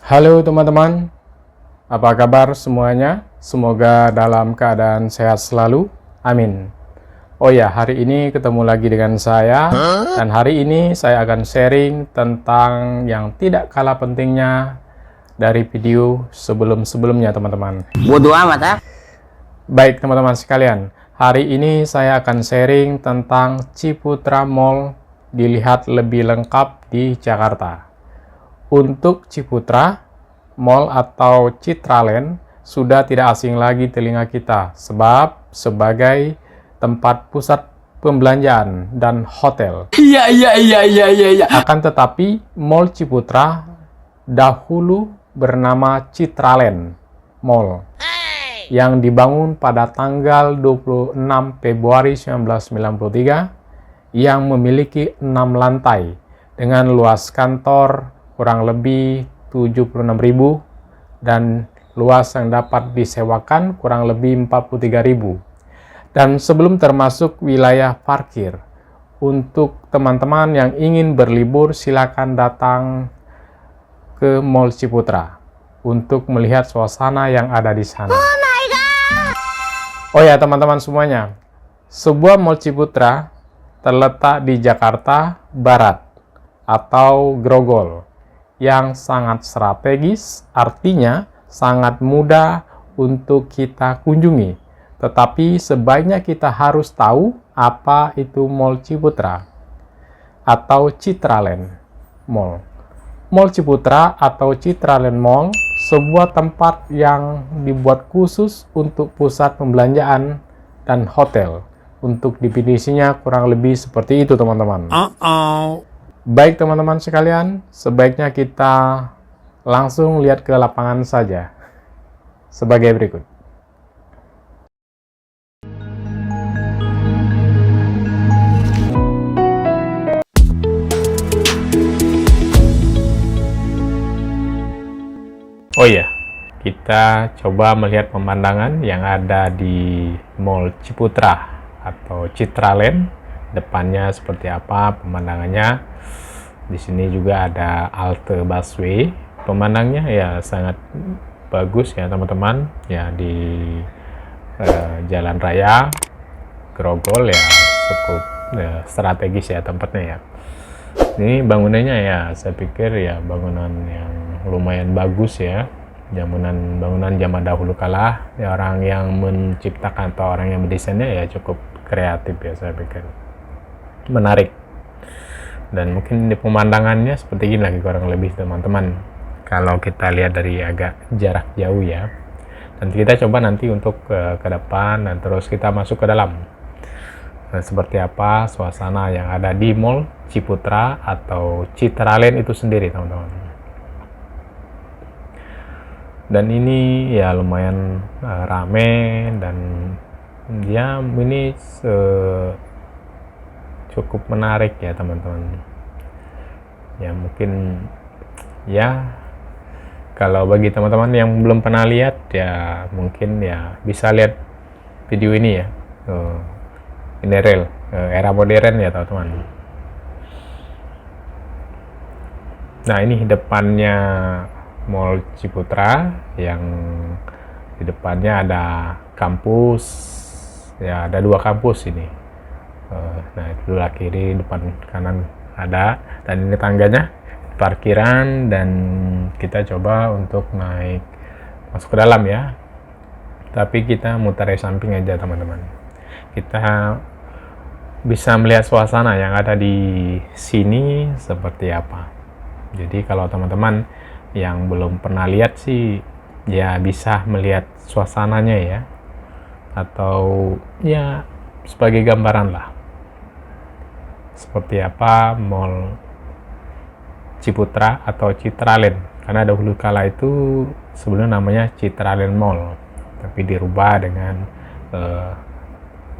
Halo teman-teman, apa kabar semuanya? Semoga dalam keadaan sehat selalu. Amin. Oh ya, hari ini ketemu lagi dengan saya, dan hari ini saya akan sharing tentang yang tidak kalah pentingnya dari video sebelum-sebelumnya, teman-teman. Bodoh amat, ha? Baik, teman-teman sekalian, hari ini saya akan sharing tentang Ciputra Mall dilihat lebih lengkap di Jakarta. Untuk Ciputra Mall atau Citraland sudah tidak asing lagi telinga kita, sebab sebagai tempat pusat pembelanjaan dan hotel. Iya. Akan tetapi, Mall Ciputra dahulu bernama Citraland Mall yang dibangun pada tanggal 26 Februari 1993 yang memiliki 6 lantai dengan luas kantor kurang lebih 76.000 dan luas yang dapat disewakan kurang lebih 43.000. Dan sebelum termasuk wilayah parkir. Untuk teman-teman yang ingin berlibur, silakan datang ke Mall Ciputra untuk melihat suasana yang ada di sana. Oh ya teman-teman semuanya, sebuah Mall Ciputra terletak di Jakarta Barat atau Grogol yang sangat strategis, artinya sangat mudah untuk kita kunjungi. Tetapi sebaiknya kita harus tahu apa itu Mall Ciputra atau Citraland Mall. Mall Ciputra atau Citraland Mall sebuah tempat yang dibuat khusus untuk pusat pembelanjaan dan hotel. Untuk definisinya kurang lebih seperti itu, teman-teman. Baik teman-teman sekalian, sebaiknya kita langsung lihat ke lapangan saja. Sebagai berikut. Oh iya, kita coba melihat pemandangan yang ada di Mall Ciputra atau Citraland. Depannya seperti apa pemandangannya. Di sini juga ada halte busway. Pemandangnya ya sangat bagus ya teman-teman. Ya di jalan raya Grogol ya cukup strategis ya tempatnya ya. Ini bangunannya ya saya pikir ya bangunan yang lumayan bagus ya. Bangunan zaman dahulu kala. Ya, orang yang menciptakan atau orang yang mendesainnya ya cukup kreatif ya saya pikir. Menarik, dan mungkin di pemandangannya seperti ini lagi kurang lebih teman-teman kalau kita lihat dari agak jarak jauh ya. Dan kita coba nanti untuk ke depan dan terus kita masuk ke dalam. Dan seperti apa suasana yang ada di Mall Ciputra atau Citraland itu sendiri teman-teman. Dan ini ya lumayan rame dan ya ini cukup menarik ya teman-teman. Ya mungkin ya kalau bagi teman-teman yang belum pernah lihat ya mungkin ya bisa lihat video ini ya. Ini real era modern ya teman-teman. Nah ini depannya Mall Ciputra yang di depannya ada kampus ya, ada 2 kampus ini. Nah itu sebelah kiri, depan kanan ada, dan ini tangganya parkiran, dan kita coba untuk naik masuk ke dalam ya, tapi kita mutar dari samping aja teman-teman. Kita bisa melihat suasana yang ada di sini seperti apa. Jadi kalau teman-teman yang belum pernah lihat sih ya bisa melihat suasananya ya, atau ya sebagai gambaran lah seperti apa Mall Ciputra atau Citraland, karena dahulu kala itu sebelumnya namanya Citraland Mall tapi dirubah dengan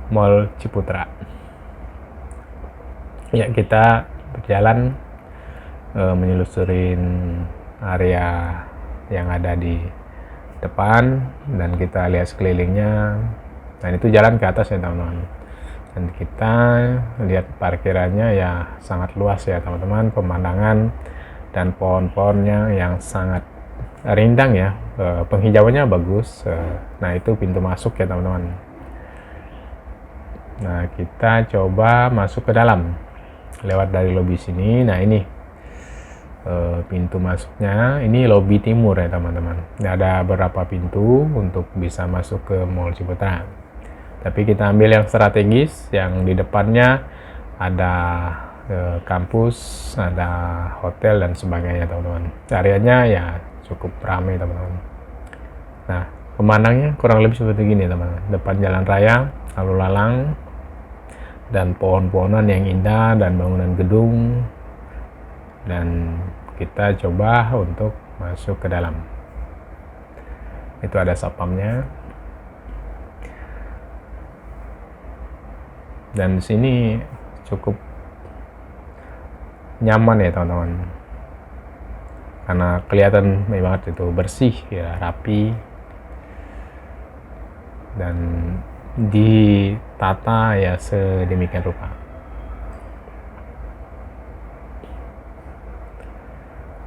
Mall Ciputra. Ya kita berjalan menyelusurin area yang ada di depan dan kita lihat sekelilingnya. Dan itu jalan ke atas ya teman-teman. Dan kita lihat parkirannya ya sangat luas ya teman-teman, pemandangan dan pohon-pohonnya yang sangat rindang ya, penghijauannya bagus. Nah itu pintu masuk ya teman-teman. Nah kita coba masuk ke dalam lewat dari lobi sini. Nah ini pintu masuknya, ini lobi timur ya teman-teman. Ada beberapa pintu untuk bisa masuk ke Mall Ciputra, tapi kita ambil yang strategis, yang di depannya ada kampus, ada hotel dan sebagainya teman-teman. Areanya ya cukup ramai teman-teman. Nah pemandangannya kurang lebih seperti gini teman-teman. Depan jalan raya, lalu lalang, dan pohon-pohonan yang indah, dan bangunan gedung. Dan kita coba untuk masuk ke dalam. Itu ada satpamnya. Dan di sini cukup nyaman ya teman-teman, karena kelihatan banget itu bersih ya, rapi, dan ditata ya sedemikian rupa.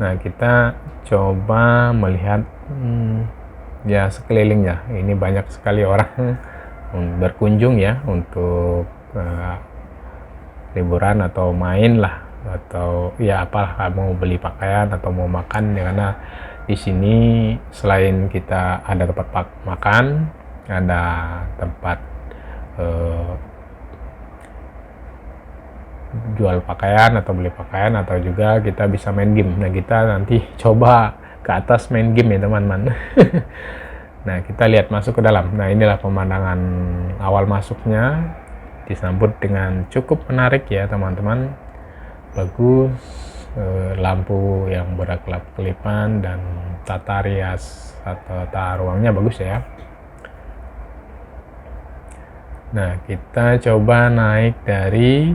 Nah kita coba melihat ya sekelilingnya. Ini banyak sekali orang berkunjung ya untuk liburan atau main lah, atau ya apalah, mau beli pakaian atau mau makan ya, karena di sini selain kita ada tempat makan, ada tempat jual pakaian atau beli pakaian, atau juga kita bisa main game. Nah kita nanti coba ke atas main game ya teman-teman. Nah kita lihat masuk ke dalam. Nah inilah pemandangan awal masuknya, disambut dengan cukup menarik ya teman-teman. Bagus, lampu yang berkelap-kelipan, dan tata rias atau tata ruangnya bagus ya. Nah kita coba naik dari,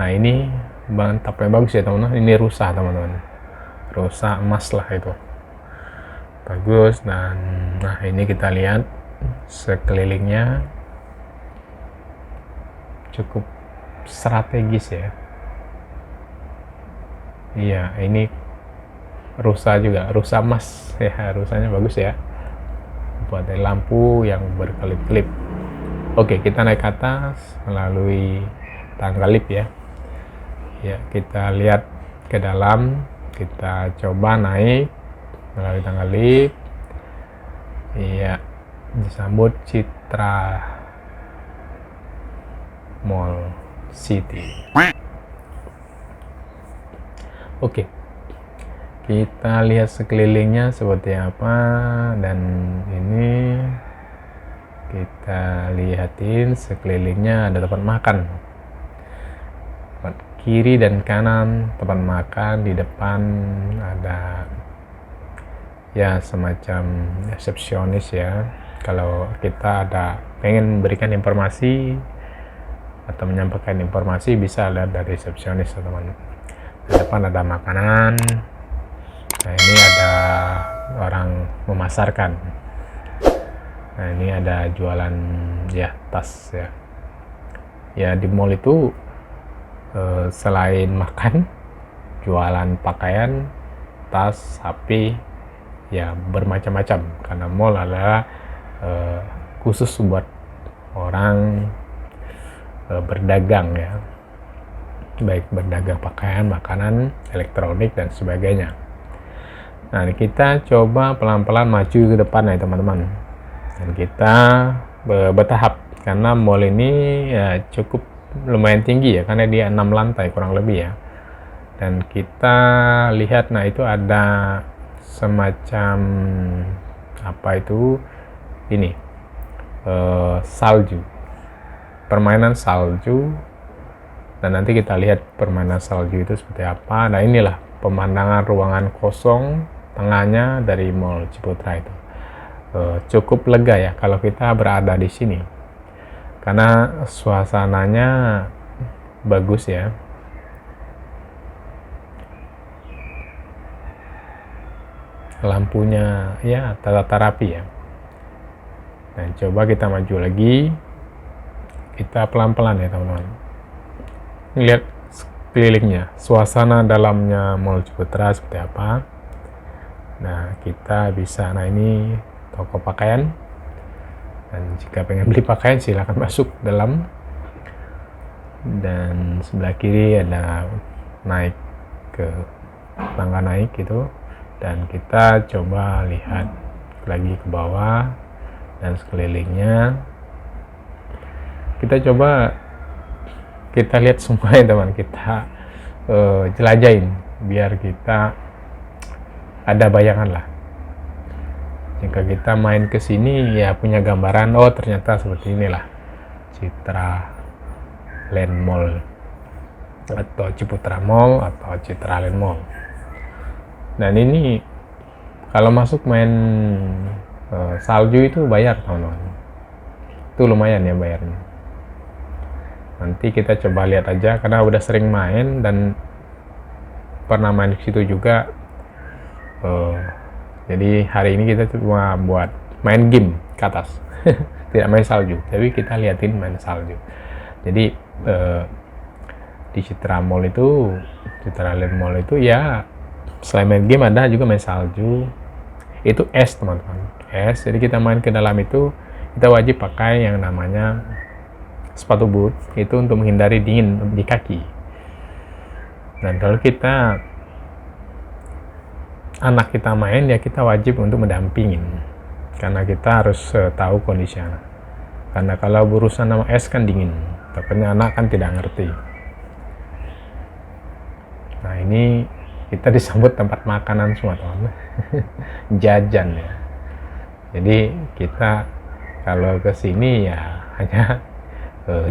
nah ini bantapnya bagus ya teman-teman. Ini rusa teman-teman, rusa emas lah itu, bagus. Dan nah ini kita lihat sekelilingnya cukup strategis ya. Iya ini rusa juga, rusa emas ya, rusanya bagus ya, buat lampu yang berkelip-kelip. Oke, kita naik ke atas melalui tangga lift ya. Ya, kita lihat ke dalam, kita coba naik melalui tangga lift. Iya, disambut Citra Mall City. Oke, kita lihat sekelilingnya seperti apa, dan ini kita lihatin sekelilingnya ada tempat makan, tempat kiri dan kanan tempat makan. Di depan ada ya semacam resepsionis ya, kalau kita ada pengen memberikan informasi atau menyampaikan informasi bisa lihat dari resepsionis teman-teman. Di depan ada makanan. Nah ini ada orang memasarkan. Nah ini ada jualan ya tas ya. Ya di mall itu selain makan, jualan pakaian, tas, HP, ya bermacam-macam. Karena mall adalah khusus buat orang berdagang ya, baik berdagang pakaian, makanan, elektronik dan sebagainya. Nah kita coba pelan-pelan maju ke depan ya teman-teman, dan kita bertahap karena mall ini ya cukup lumayan tinggi ya, karena dia 6 lantai kurang lebih ya. Dan kita lihat, nah itu ada semacam apa itu, ini salju, permainan salju. Dan nanti kita lihat permainan salju itu seperti apa. Nah inilah pemandangan ruangan kosong tengahnya dari Mall Ciputra itu. Cukup lega ya kalau kita berada di sini, karena suasananya bagus ya. Lampunya ya tata rapi ya. Dan coba kita maju lagi, kita pelan-pelan ya teman-teman. Lihat sekelilingnya, suasana dalamnya Mall Ciputra seperti apa. Nah, kita bisa, nah ini toko pakaian, dan jika pengen beli pakaian silahkan masuk dalam, dan sebelah kiri ada naik ke tangga naik gitu, dan kita coba lihat lagi ke bawah dan sekelilingnya. Kita coba kita lihat semua ya teman, kita jelajahin biar kita ada bayangan lah. Jika kita main ke sini ya punya gambaran, oh ternyata seperti inilah Citra Land Mall atau Ciputra Mall atau Citra Land Mall. Dan ini kalau masuk main salju itu bayar teman-teman. Itu lumayan ya bayarnya. Nanti kita coba lihat aja karena udah sering main dan pernah main di situ juga. Jadi hari ini kita cuma buat main game ke atas, tidak main salju, tapi kita liatin main salju. Jadi di Citra Mall itu, Citra Land Mall itu ya selain main game ada juga main salju. Itu es teman-teman, es. Jadi kita main ke dalam itu kita wajib pakai yang namanya sepatu boot itu untuk menghindari dingin di kaki. Dan kalau kita anak kita main ya kita wajib untuk mendampingin karena kita harus tahu kondisi anak, karena kalau berurusan sama es kan dingin, takutnya anak kan tidak ngerti. Nah ini kita disambut tempat makanan semua teman, jajan ya. Jadi kita kalau ke sini ya hanya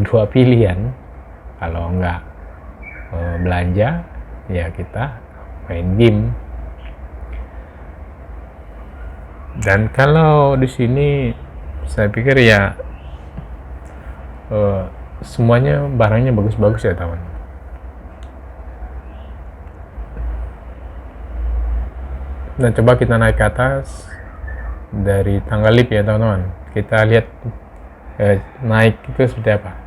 dua pilihan, kalau enggak belanja ya kita main game. Dan kalau di sini saya pikir ya semuanya barangnya bagus-bagus ya teman. Dan coba kita naik ke atas dari tangga lift ya teman-teman. Kita lihat naik itu seperti apa.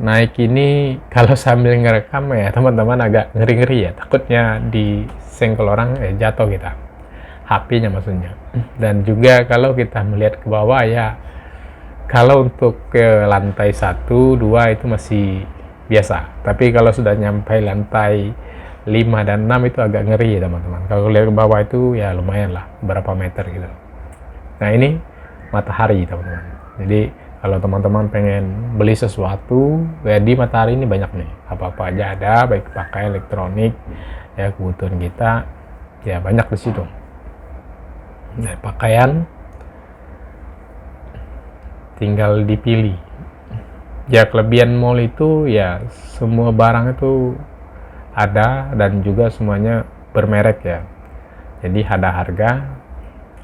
Naik ini kalau sambil ngerekam ya teman-teman agak ngeri-ngeri ya, takutnya disenggol orang jatuh kita, HP-nya maksudnya. Dan juga kalau kita melihat ke bawah ya, kalau untuk ke lantai 1, 2 itu masih biasa, tapi kalau sudah nyampe lantai 5 dan 6 itu agak ngeri ya teman-teman. Kalau lihat ke bawah itu ya lumayan lah, berapa meter gitu. Nah ini matahari teman-teman. Jadi kalau teman-teman pengen beli sesuatu ya di matahari ini banyak nih, apa-apa aja ada, baik pakai elektronik ya, kebutuhan kita ya banyak di situ. Nah, pakaian tinggal dipilih. Ya kelebihan mall itu ya semua barang itu ada dan juga semuanya bermerek ya. Jadi ada harga,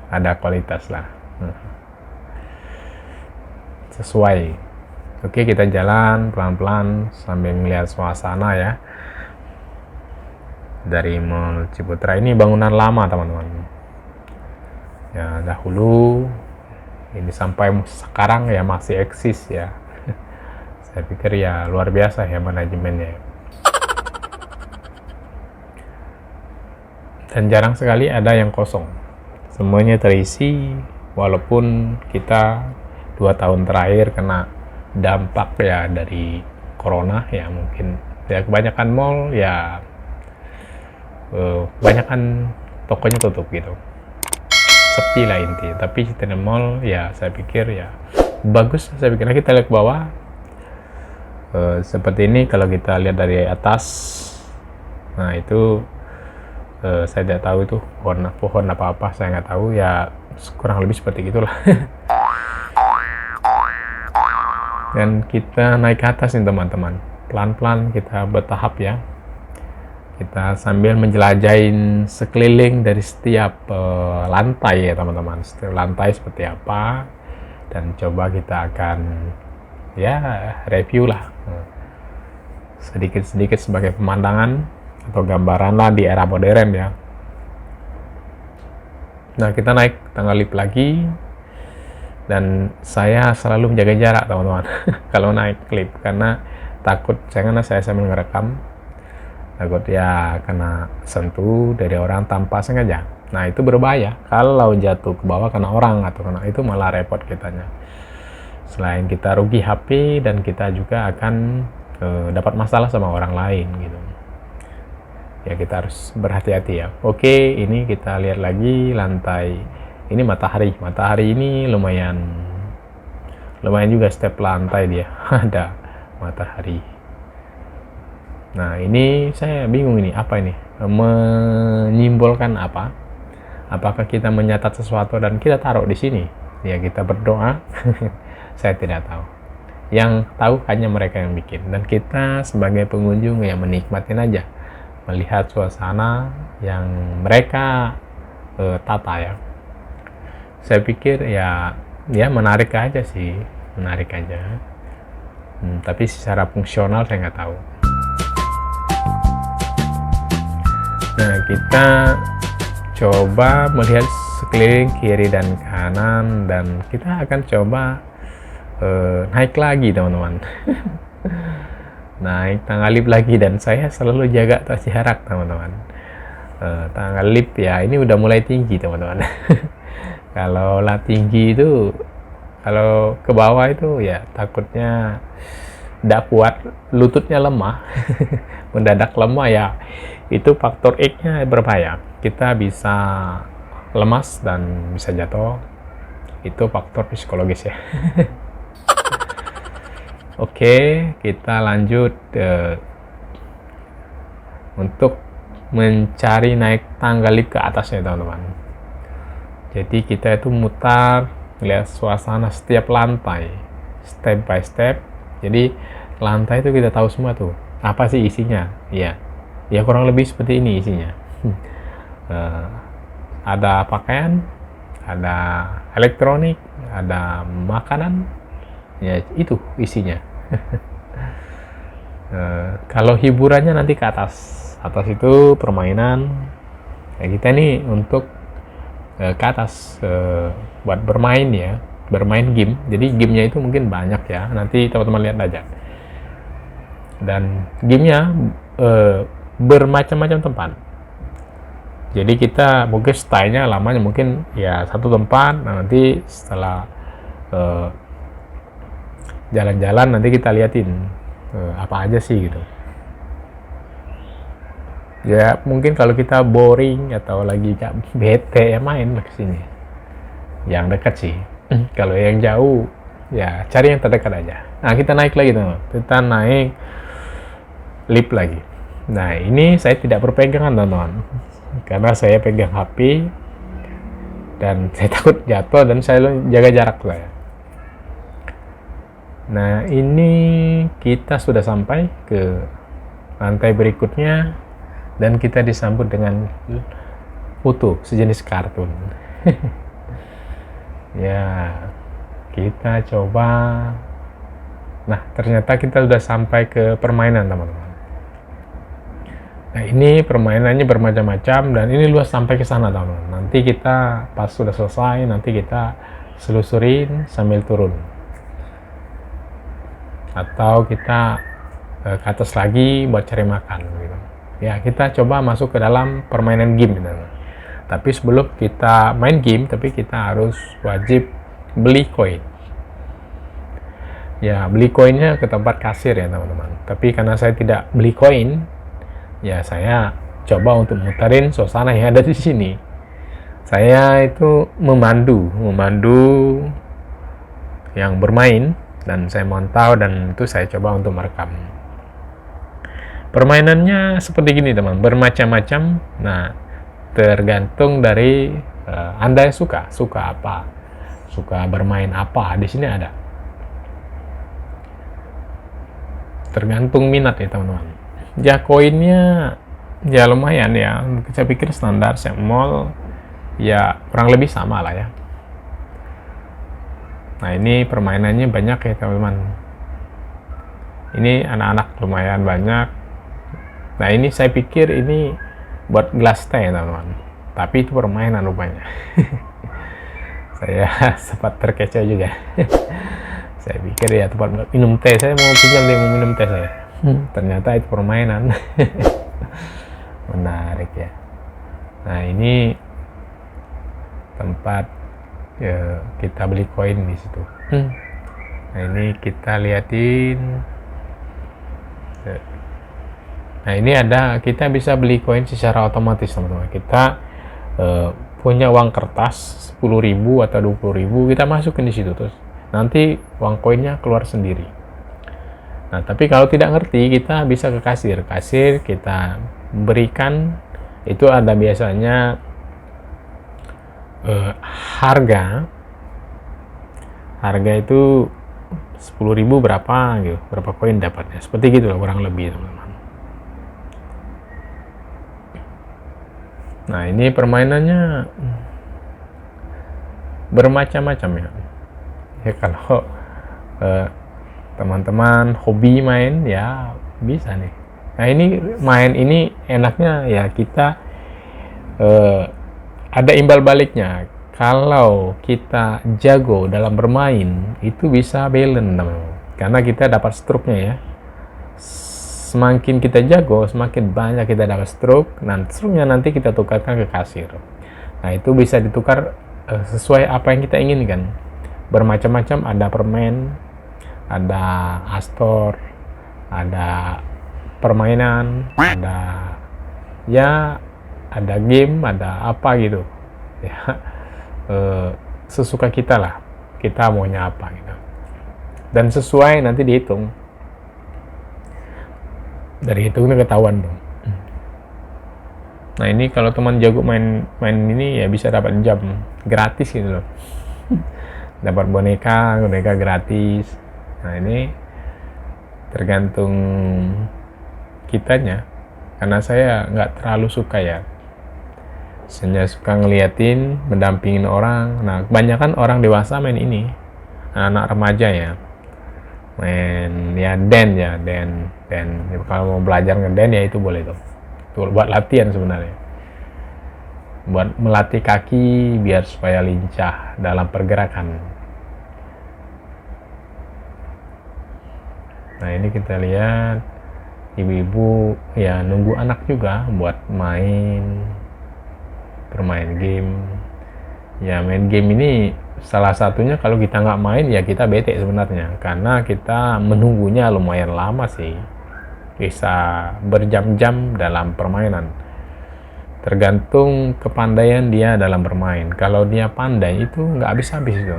ada kualitas lah. Sesuai. Oke, kita jalan pelan-pelan sambil melihat suasana ya. Dari Mall Ciputra ini bangunan lama teman-teman. Ya dahulu ini sampai sekarang ya masih eksis ya. Saya pikir ya luar biasa ya manajemennya. Dan jarang sekali ada yang kosong, semuanya terisi. Walaupun kita 2 tahun terakhir kena dampak ya dari corona ya, mungkin ya kebanyakan mall ya kebanyakan tokonya tutup gitu, sepi lah intinya. Tapi Citra Mall ya saya pikir ya bagus. Saya pikir kita lihat ke bawah seperti ini. Kalau kita lihat dari atas, nah itu saya tidak tahu itu pohon apa saya nggak tahu ya, kurang lebih seperti gitulah. Dan kita naik ke atas nih teman-teman, pelan-pelan kita bertahap ya. Kita sambil menjelajahin sekeliling dari setiap lantai ya teman-teman, setiap lantai seperti apa, dan coba kita akan ya review lah sedikit-sedikit sebagai pemandangan atau gambaran lah di era modern ya. Nah kita naik tangga lift lagi, dan saya selalu menjaga jarak teman-teman kalau naik lift, karena takut karena saya sambil ngerekam, takut ya kena sentuh dari orang tanpa sengaja. Nah, itu berbahaya. Kalau jatuh ke bawah kena orang atau kena itu malah repot kitanya. Selain kita rugi HP dan kita juga akan dapat masalah sama orang lain gitu. Ya, kita harus berhati-hati ya. Oke, ini kita lihat lagi lantai. Ini matahari. Matahari ini lumayan juga step lantai dia. Ada matahari. Nah, ini saya bingung ini apa ini? Menyimbolkan apa? Apakah kita menyatat sesuatu dan kita taruh di sini? Ya, kita berdoa. Saya tidak tahu. Yang tahu hanya mereka yang bikin. Dan kita sebagai pengunjung ya menikmatin aja. Melihat suasana yang mereka tata ya. Saya pikir ya menarik aja sih. Menarik aja. Tapi secara fungsional saya nggak tahu. Nah, kita coba melihat sekeliling kiri dan kanan dan kita akan coba naik lagi teman-teman. Naik tangga lift lagi dan saya selalu jaga jarak teman-teman. Tangga lift ya ini udah mulai tinggi teman-teman. Kalau lah tinggi itu kalau ke bawah itu ya takutnya tidak kuat, lututnya lemah. Mendadak lemah ya, itu faktor X-nya berbahaya. Kita bisa lemas dan bisa jatuh. Itu faktor psikologis ya. Oke, kita lanjut untuk mencari naik tangga lift ke atasnya teman-teman. Jadi kita itu mutar, lihat suasana setiap lantai, step by step. Jadi lantai itu kita tahu semua tuh apa sih isinya. Ya kurang lebih seperti ini isinya. Ada pakaian, ada elektronik, ada makanan, ya itu isinya. Kalau hiburannya nanti ke atas itu permainan. Ya, kita nih untuk ke atas buat bermain ya, bermain game. Jadi gamenya itu mungkin banyak ya, nanti teman-teman lihat aja. Dan gamenya bermacam-macam tempat. Jadi kita mungkin stylenya lamanya mungkin ya satu tempat. Nah, nanti setelah jalan-jalan nanti kita liatin apa aja sih gitu. Ya mungkin kalau kita boring atau lagi bete ya main ke sini. Yang dekat sih. Kalau yang jauh ya cari yang terdekat aja. Nah, kita naik lagi teman. Kita naik lift lagi. Nah, ini saya tidak berpegangan teman-teman, karena saya pegang HP dan saya takut jatuh dan saya jaga jarak saya. Nah, ini kita sudah sampai ke lantai berikutnya dan kita disambut dengan foto sejenis kartun. Ya, kita coba. Nah, ternyata kita sudah sampai ke permainan teman-teman. Nah, ini permainannya bermacam-macam dan ini luas sampai ke sana teman-teman. Nanti kita pas sudah selesai nanti kita selusurin sambil turun. Atau kita ke atas lagi buat cari makan gitu. Ya, kita coba masuk ke dalam permainan game teman-teman. Tapi sebelum kita main game, tapi kita harus wajib beli koin. Ya, beli koinnya ke tempat kasir ya teman-teman. Tapi karena saya tidak beli koin, ya saya coba untuk muterin suasana yang ada di sini. Saya itu memandu yang bermain dan saya mantau dan itu saya coba untuk merekam. Permainannya seperti gini teman, bermacam-macam. Nah, tergantung dari Anda yang suka apa, suka bermain apa. Di sini ada. Tergantung minat ya teman-teman. Ya koinnya ya lumayan ya, saya pikir standar mall ya kurang lebih sama lah ya. Nah, ini permainannya banyak ya teman-teman. Ini anak-anak lumayan banyak. Nah, ini saya pikir ini buat gelas teh teman-teman, tapi itu permainan rupanya. Saya sempat terkecoh juga. Saya pikir ya tempat minum teh, saya mau pinjam dia mau minum teh saya. Ternyata itu permainan. Menarik ya. Nah, ini tempat kita beli koin di situ. Nah ini kita liatin. Nah ini kita bisa beli koin secara otomatis teman-teman. Kita punya uang kertas 10.000 atau 20.000, kita masukin di situ, terus nanti uang koinnya keluar sendiri. Nah tapi kalau tidak ngerti, kita bisa ke kasir kita berikan, itu ada biasanya harga itu 10.000 berapa gitu, berapa koin dapatnya, seperti gitu lah kurang lebih teman-teman. Nah ini permainannya bermacam-macam ya kalau teman-teman hobi main ya bisa nih. Nah ini main ini enaknya ya kita ada imbal baliknya. Kalau kita jago dalam bermain, itu bisa balance teman-teman, karena kita dapat stroke-nya ya. Semakin kita jago, semakin banyak kita dapat stroke, dan stroke-nya nanti kita tukarkan ke kasir. Nah itu bisa ditukar sesuai apa yang kita inginkan. Bermacam-macam, ada permen, ada astor, ada permainan, ada game, ada apa gitu ya. Sesuka kita lah, kita maunya apa gitu, dan sesuai nanti dihitung, dari hitungnya ketahuan dong. Nah ini kalau teman jago main ini ya bisa dapat jam gratis gitu loh. Dapat boneka gratis. Nah ini tergantung kitanya, karena saya nggak terlalu suka ya. Saya suka ngeliatin, mendampingin orang. Nah, kebanyakan orang dewasa main ini, anak-anak remaja ya, main ya den. Kalau mau belajar ngeden ya itu boleh tuh. Itu buat latihan sebenarnya, buat melatih kaki biar supaya lincah dalam pergerakan. Nah ini kita lihat ibu-ibu ya nunggu anak juga buat bermain game. Ya main game ini salah satunya kalau kita nggak main ya kita bete sebenarnya, karena kita menunggunya lumayan lama sih, bisa berjam-jam dalam permainan. Tergantung kepandaian dia dalam bermain. Kalau dia pandai itu nggak habis-habis itu.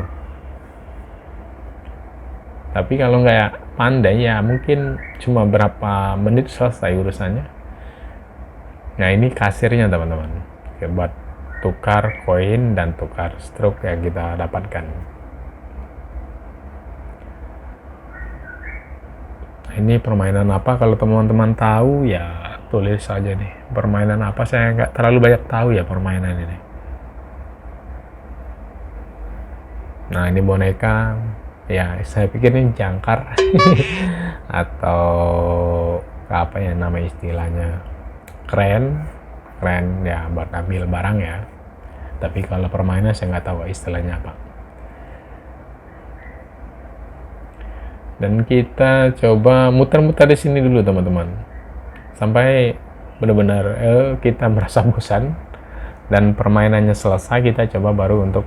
Tapi kalau nggak pandai ya mungkin cuma berapa menit selesai urusannya. Nah ini kasirnya teman-teman, buat tukar koin dan tukar stroke yang kita dapatkan. Ini permainan apa? Kalau teman-teman tahu ya tulis saja nih. Permainan apa? Saya nggak terlalu banyak tahu ya permainan ini. Nah ini boneka. Ya saya pikir ini jangkar atau apa ya nama istilahnya, kren ya buat ambil barang ya. Tapi kalau permainan saya nggak tahu istilahnya apa. Dan kita coba muter-muter di sini dulu teman-teman, sampai benar-benar kita merasa bosan dan permainannya selesai. Kita coba baru untuk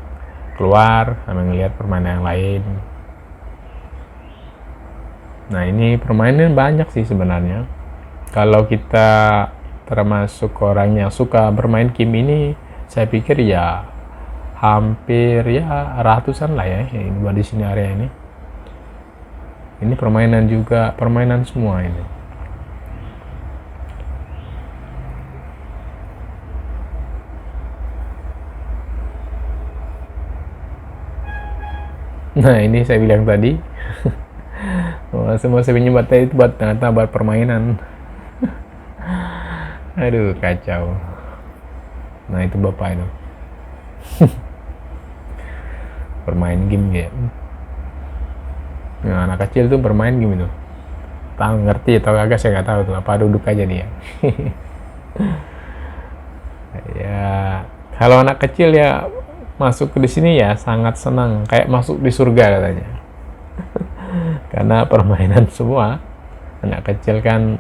keluar sambil ngelihat permainan yang lain. Nah ini permainan banyak sih sebenarnya. Kalau kita termasuk orang yang suka bermain game ini, saya pikir ya hampir ya ratusan lah ya ini buat di sini area ini. Ini permainan juga, permainan semua ini. Nah ini saya bilang tadi semua saya pinjam baterai itu buat ternyata buat permainan. Aduh kacau. Nah itu bapak itu bermain game ya. Nah, anak kecil tuh bermain game itu, tahu ngerti atau agak saya nggak tahu tuh, apa duduk aja dia. Ya kalau anak kecil ya masuk ke di sini ya sangat senang, kayak masuk di surga katanya. Karena permainan semua. Anak kecil kan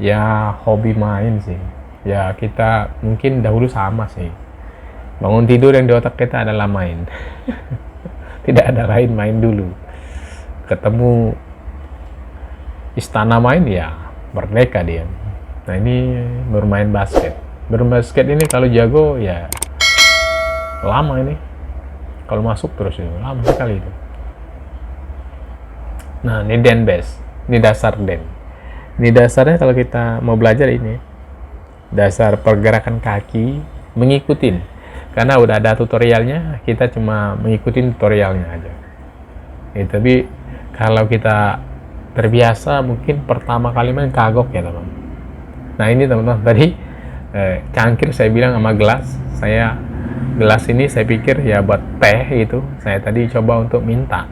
ya hobi main sih. Ya kita mungkin dahulu sama sih. Bangun tidur yang di otak kita adalah main. Tidak ada lain, main dulu. Ketemu istana main, ya merdeka dia. Nah ini bermain basket. Bermain basket ini kalau jago ya lama ini. Kalau masuk terus itu lama sekali itu. Nah ini den base. Ini dasar den. Ini dasarnya kalau kita mau belajar ini. Dasar pergerakan kaki mengikutin. Karena udah ada tutorialnya, kita cuma mengikuti tutorialnya aja. Tapi kalau kita terbiasa, mungkin pertama kali main kagok ya teman. Nah ini teman-teman, tadi cangkir saya bilang sama gelas. Gelas ini saya pikir ya buat teh gitu. Saya tadi coba untuk minta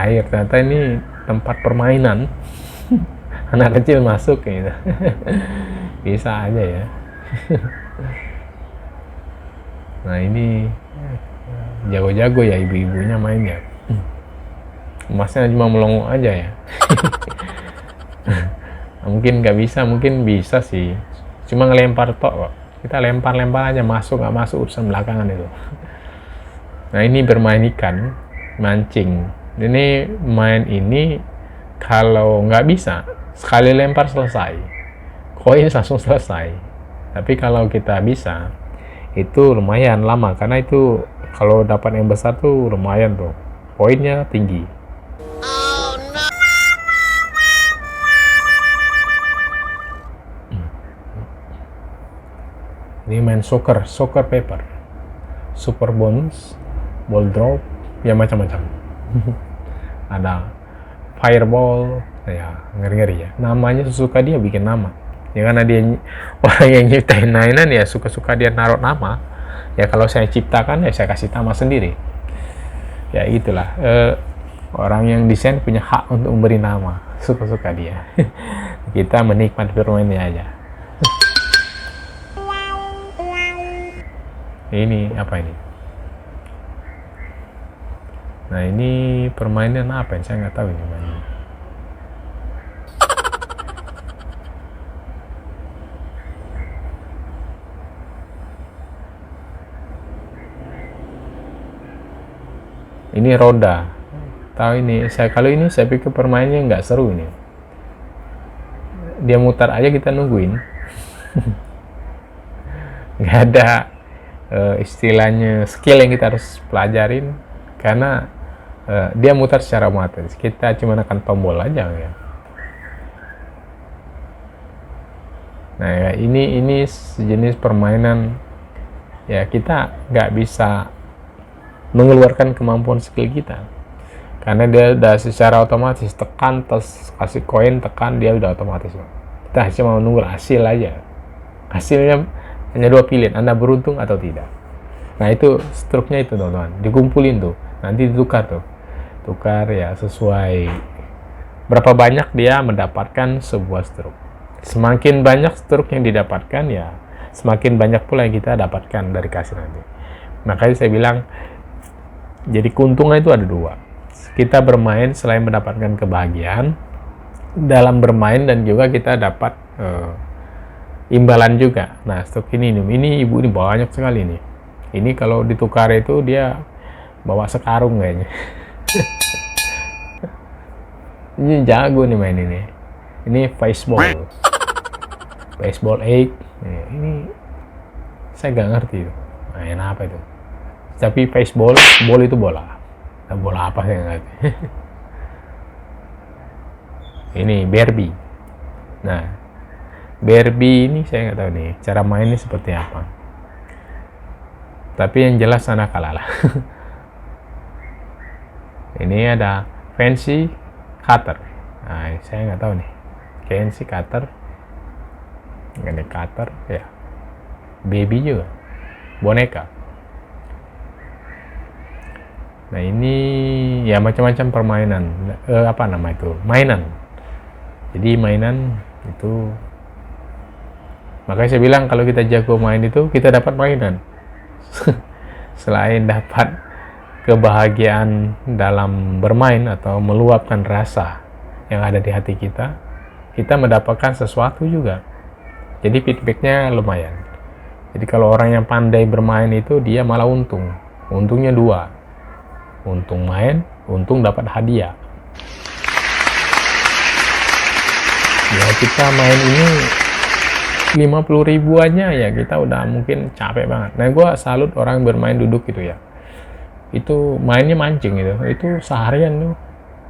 air. Ternyata ini tempat permainan. Anak kecil masuk gitu. Bisa aja ya. Nah ini jago-jago ya ibu-ibunya main ya. Masnya cuma melongo aja ya. Mungkin nggak bisa, mungkin bisa sih. Cuma ngelempar tok kok. Kita lempar-lempar aja, masuk nggak masuk urusan belakangan itu. Nah ini bermain ikan, mancing. Ini main ini kalau nggak bisa, sekali lempar selesai. Koin langsung selesai. Tapi kalau kita bisa, itu lumayan lama. Karena itu kalau dapat yang besar tuh lumayan tuh. Poinnya tinggi. Ini main soccer paper, super bonus, ball drop, ya macam-macam. Ada fireball, ya ngeri-ngeri ya. Namanya sesuka dia bikin nama. Ya karena dia orang yang nyiptain mainan ya suka-suka dia naruh nama. Ya kalau saya ciptakan ya saya kasih nama sendiri. Ya itulah orang yang desain punya hak untuk memberi nama, suka-suka dia. Kita menikmati permainannya aja. Ini apa ini? Nah ini permainan apa yang saya nggak tahu ini mainan. Ini roda. Tahu ini? Kalau ini saya pikir permainannya nggak seru ini. Dia mutar aja kita nungguin. Nggak ada istilahnya skill yang kita harus pelajarin karena dia mutar secara otomatis. Kita cuma tekan tombol aja ya. Nah ya, ini sejenis permainan ya kita nggak bisa mengeluarkan kemampuan skill kita karena dia udah secara otomatis tekan terus kasih koin, tekan dia udah otomatis. Kita cuma menunggu hasil aja. Hasilnya hanya dua pilihan, Anda beruntung atau tidak. Nah itu struknya itu teman-teman, dikumpulin tuh, nanti ditukar tuh, tukar ya sesuai berapa banyak dia mendapatkan sebuah struk. Semakin banyak struk yang didapatkan ya semakin banyak pula yang kita dapatkan dari kasir nanti. Makanya saya bilang jadi keuntungan itu ada dua. Kita bermain selain mendapatkan kebahagiaan dalam bermain dan juga kita dapat imbalan juga. Nah, stok ini ibu ini banyak sekali nih. Ini kalau ditukar itu dia bawa sekarung kayaknya. Ini jago nih main ini. Ini baseball. Baseball 8. Ini saya nggak ngerti itu. Main apa itu? Tapi baseball, ball itu bola. Nah, bola apa saya nggak ngerti. Ini Barbie. Nah, Barbie ini saya nggak tahu nih cara mainnya seperti apa. Tapi yang jelas sana kalah lah. Ini ada fancy cutter. Nah, saya nggak tahu nih. Fancy cutter. Ini cutter ya. Baby juga. Boneka. Nah ini ya macam-macam permainan. Apa nama itu? Mainan. Jadi mainan itu. Makanya saya bilang kalau kita jago main itu kita dapat mainan. Selain dapat kebahagiaan dalam bermain atau meluapkan rasa yang ada di hati kita, kita mendapatkan sesuatu juga. Jadi feedbacknya lumayan. Jadi kalau orang yang pandai bermain itu dia malah untung. Untungnya dua. Untung main, untung dapat hadiah. Ya kita main ini 50.000 aja ya kita udah mungkin capek banget. Nah gue salut orang bermain duduk gitu ya. Itu mainnya mancing gitu. Itu seharian tuh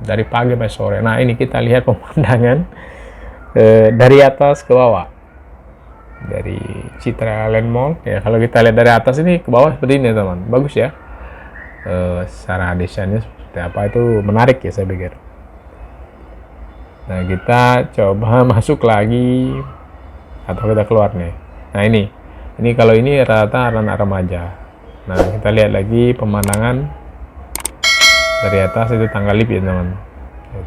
dari pagi sampai sore. Nah ini kita lihat pemandangan dari atas ke bawah. Dari Citra Land Mall ya, kalau kita lihat dari atas ini ke bawah seperti ini teman, bagus ya. Secara desainnya seperti apa itu menarik ya saya pikir. Nah kita coba masuk lagi atau kita keluar nih. Nah ini kalau ini rata-rata anak remaja. Nah kita lihat lagi pemandangan dari atas, itu tangga lift ya teman.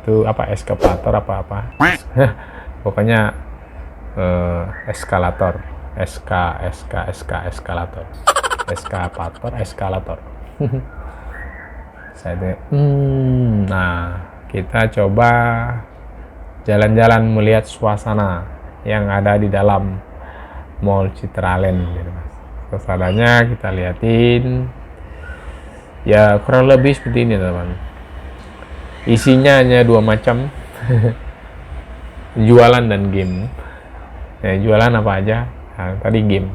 Itu apa, eskavator apa pokoknya eskalator, eskalator, eskalator. Nah kita coba jalan-jalan melihat suasana yang ada di dalam Mall Citraland gitu mas. Suasananya kita liatin ya kurang lebih seperti ini teman. Isinya hanya dua macam, jualan dan game. Ya, jualan apa aja? Nah, tadi game.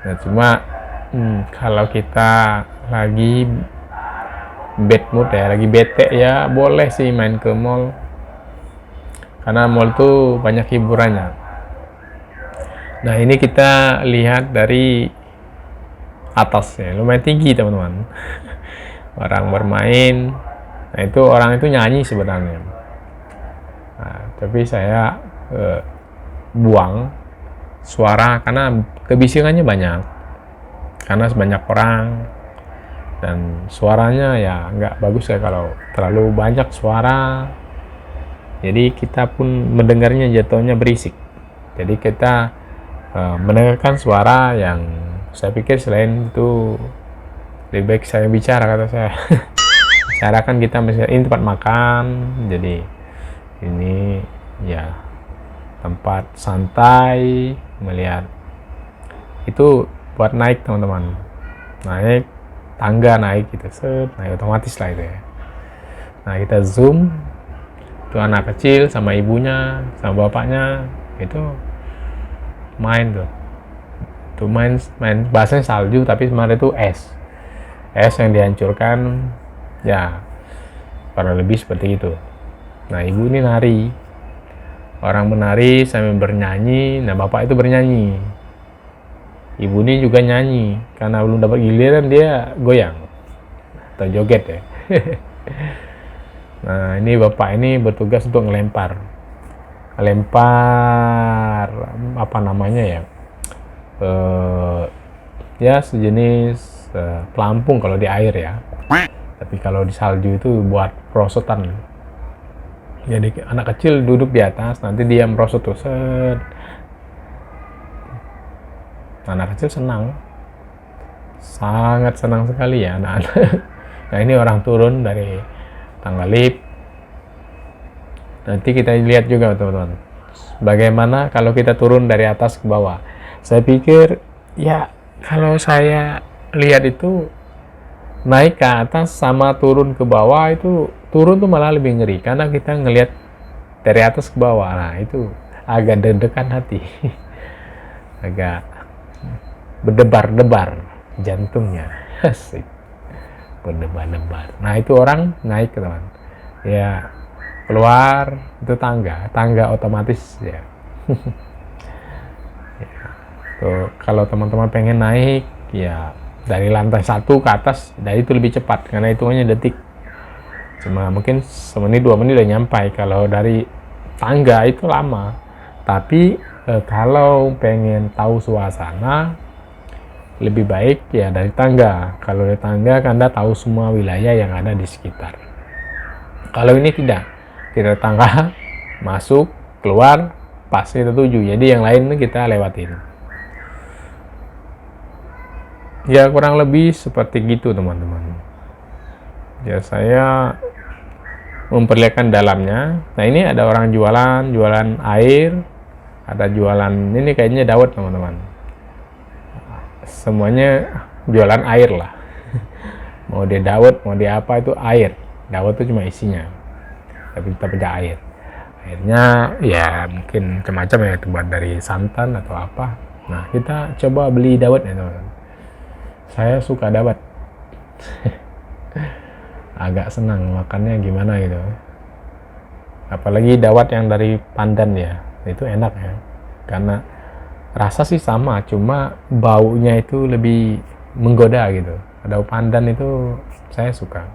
Nah, cuma kalau kita lagi bad mood ya, lagi bete ya, boleh sih main ke mall. Karena mall tuh banyak hiburannya. Nah, ini kita lihat dari atasnya, lumayan tinggi teman-teman. Orang bermain. Nah, itu orang itu nyanyi sebenarnya. Nah, tapi saya buang suara karena kebisingannya banyak, karena sebanyak orang dan suaranya ya nggak bagus ya kalau terlalu banyak suara, jadi kita pun mendengarnya jatuhnya berisik. Jadi kita mendengarkan suara yang saya pikir selain itu lebih baik saya bicara, kata saya. Bicarakan kita misalnya ini tempat makan, jadi ini ya tempat santai, melihat itu buat naik teman-teman, naik tangga, naik gitu, naik otomatis lah itu ya. Nah kita zoom, itu anak kecil sama ibunya sama bapaknya itu main tuh main bahasanya salju tapi sebenarnya itu es yang dihancurkan ya, kurang lebih seperti itu. Nah ibu ini nari, orang menari sambil bernyanyi. Nah bapak itu bernyanyi, ibu ini juga nyanyi, karena belum dapat giliran dia goyang atau joget ya. Nah ini bapak ini bertugas untuk ngelempar apa namanya ya, ya sejenis pelampung kalau di air ya, tapi kalau di salju itu buat perosotan. Jadi anak kecil duduk di atas, nanti dia merosot tuh, set. Anak kecil senang, sangat senang sekali ya anak-anak. Nah ini orang turun dari tangga lift. Nanti kita lihat juga teman-teman, bagaimana kalau kita turun dari atas ke bawah. Saya pikir ya kalau saya lihat itu naik ke atas sama turun ke bawah, itu turun tuh malah lebih ngeri karena kita ngelihat dari atas ke bawah. Nah itu agak deg-degan hati. Agak berdebar-debar jantungnya. Asik, berdebar-debar. Nah itu orang naik teman ya, keluar itu tangga otomatis ya. Ya tuh, kalau teman-teman pengen naik ya dari lantai 1 ke atas, dari itu lebih cepat karena hitungannya detik, cuma mungkin semenit 2 menit udah nyampai. Kalau dari tangga itu lama. Tapi kalau pengen tahu suasana lebih baik ya dari tangga. Kalau dari tangga Anda tahu semua wilayah yang ada di sekitar. Kalau ini tidak, kita tangga masuk keluar pasti tertuju, jadi yang lain kita lewatin. Ya kurang lebih seperti gitu teman-teman. Ya saya memperlihatkan dalamnya. Nah ini ada orang jualan air ada jualan ini kayaknya dawet teman-teman, semuanya jualan air lah. Mau dia dawet mau dia apa itu air, dawet itu cuma isinya tapi tetap ada air. Airnya ya mungkin macam-macam ya, terbuat dari santan atau apa. Nah kita coba beli dawet ya teman-teman, saya suka dawet. Agak senang makannya gimana gitu, apalagi dawet yang dari pandan ya, itu enak ya, karena rasa sih sama, cuma baunya itu lebih menggoda gitu. Daun pandan itu saya suka.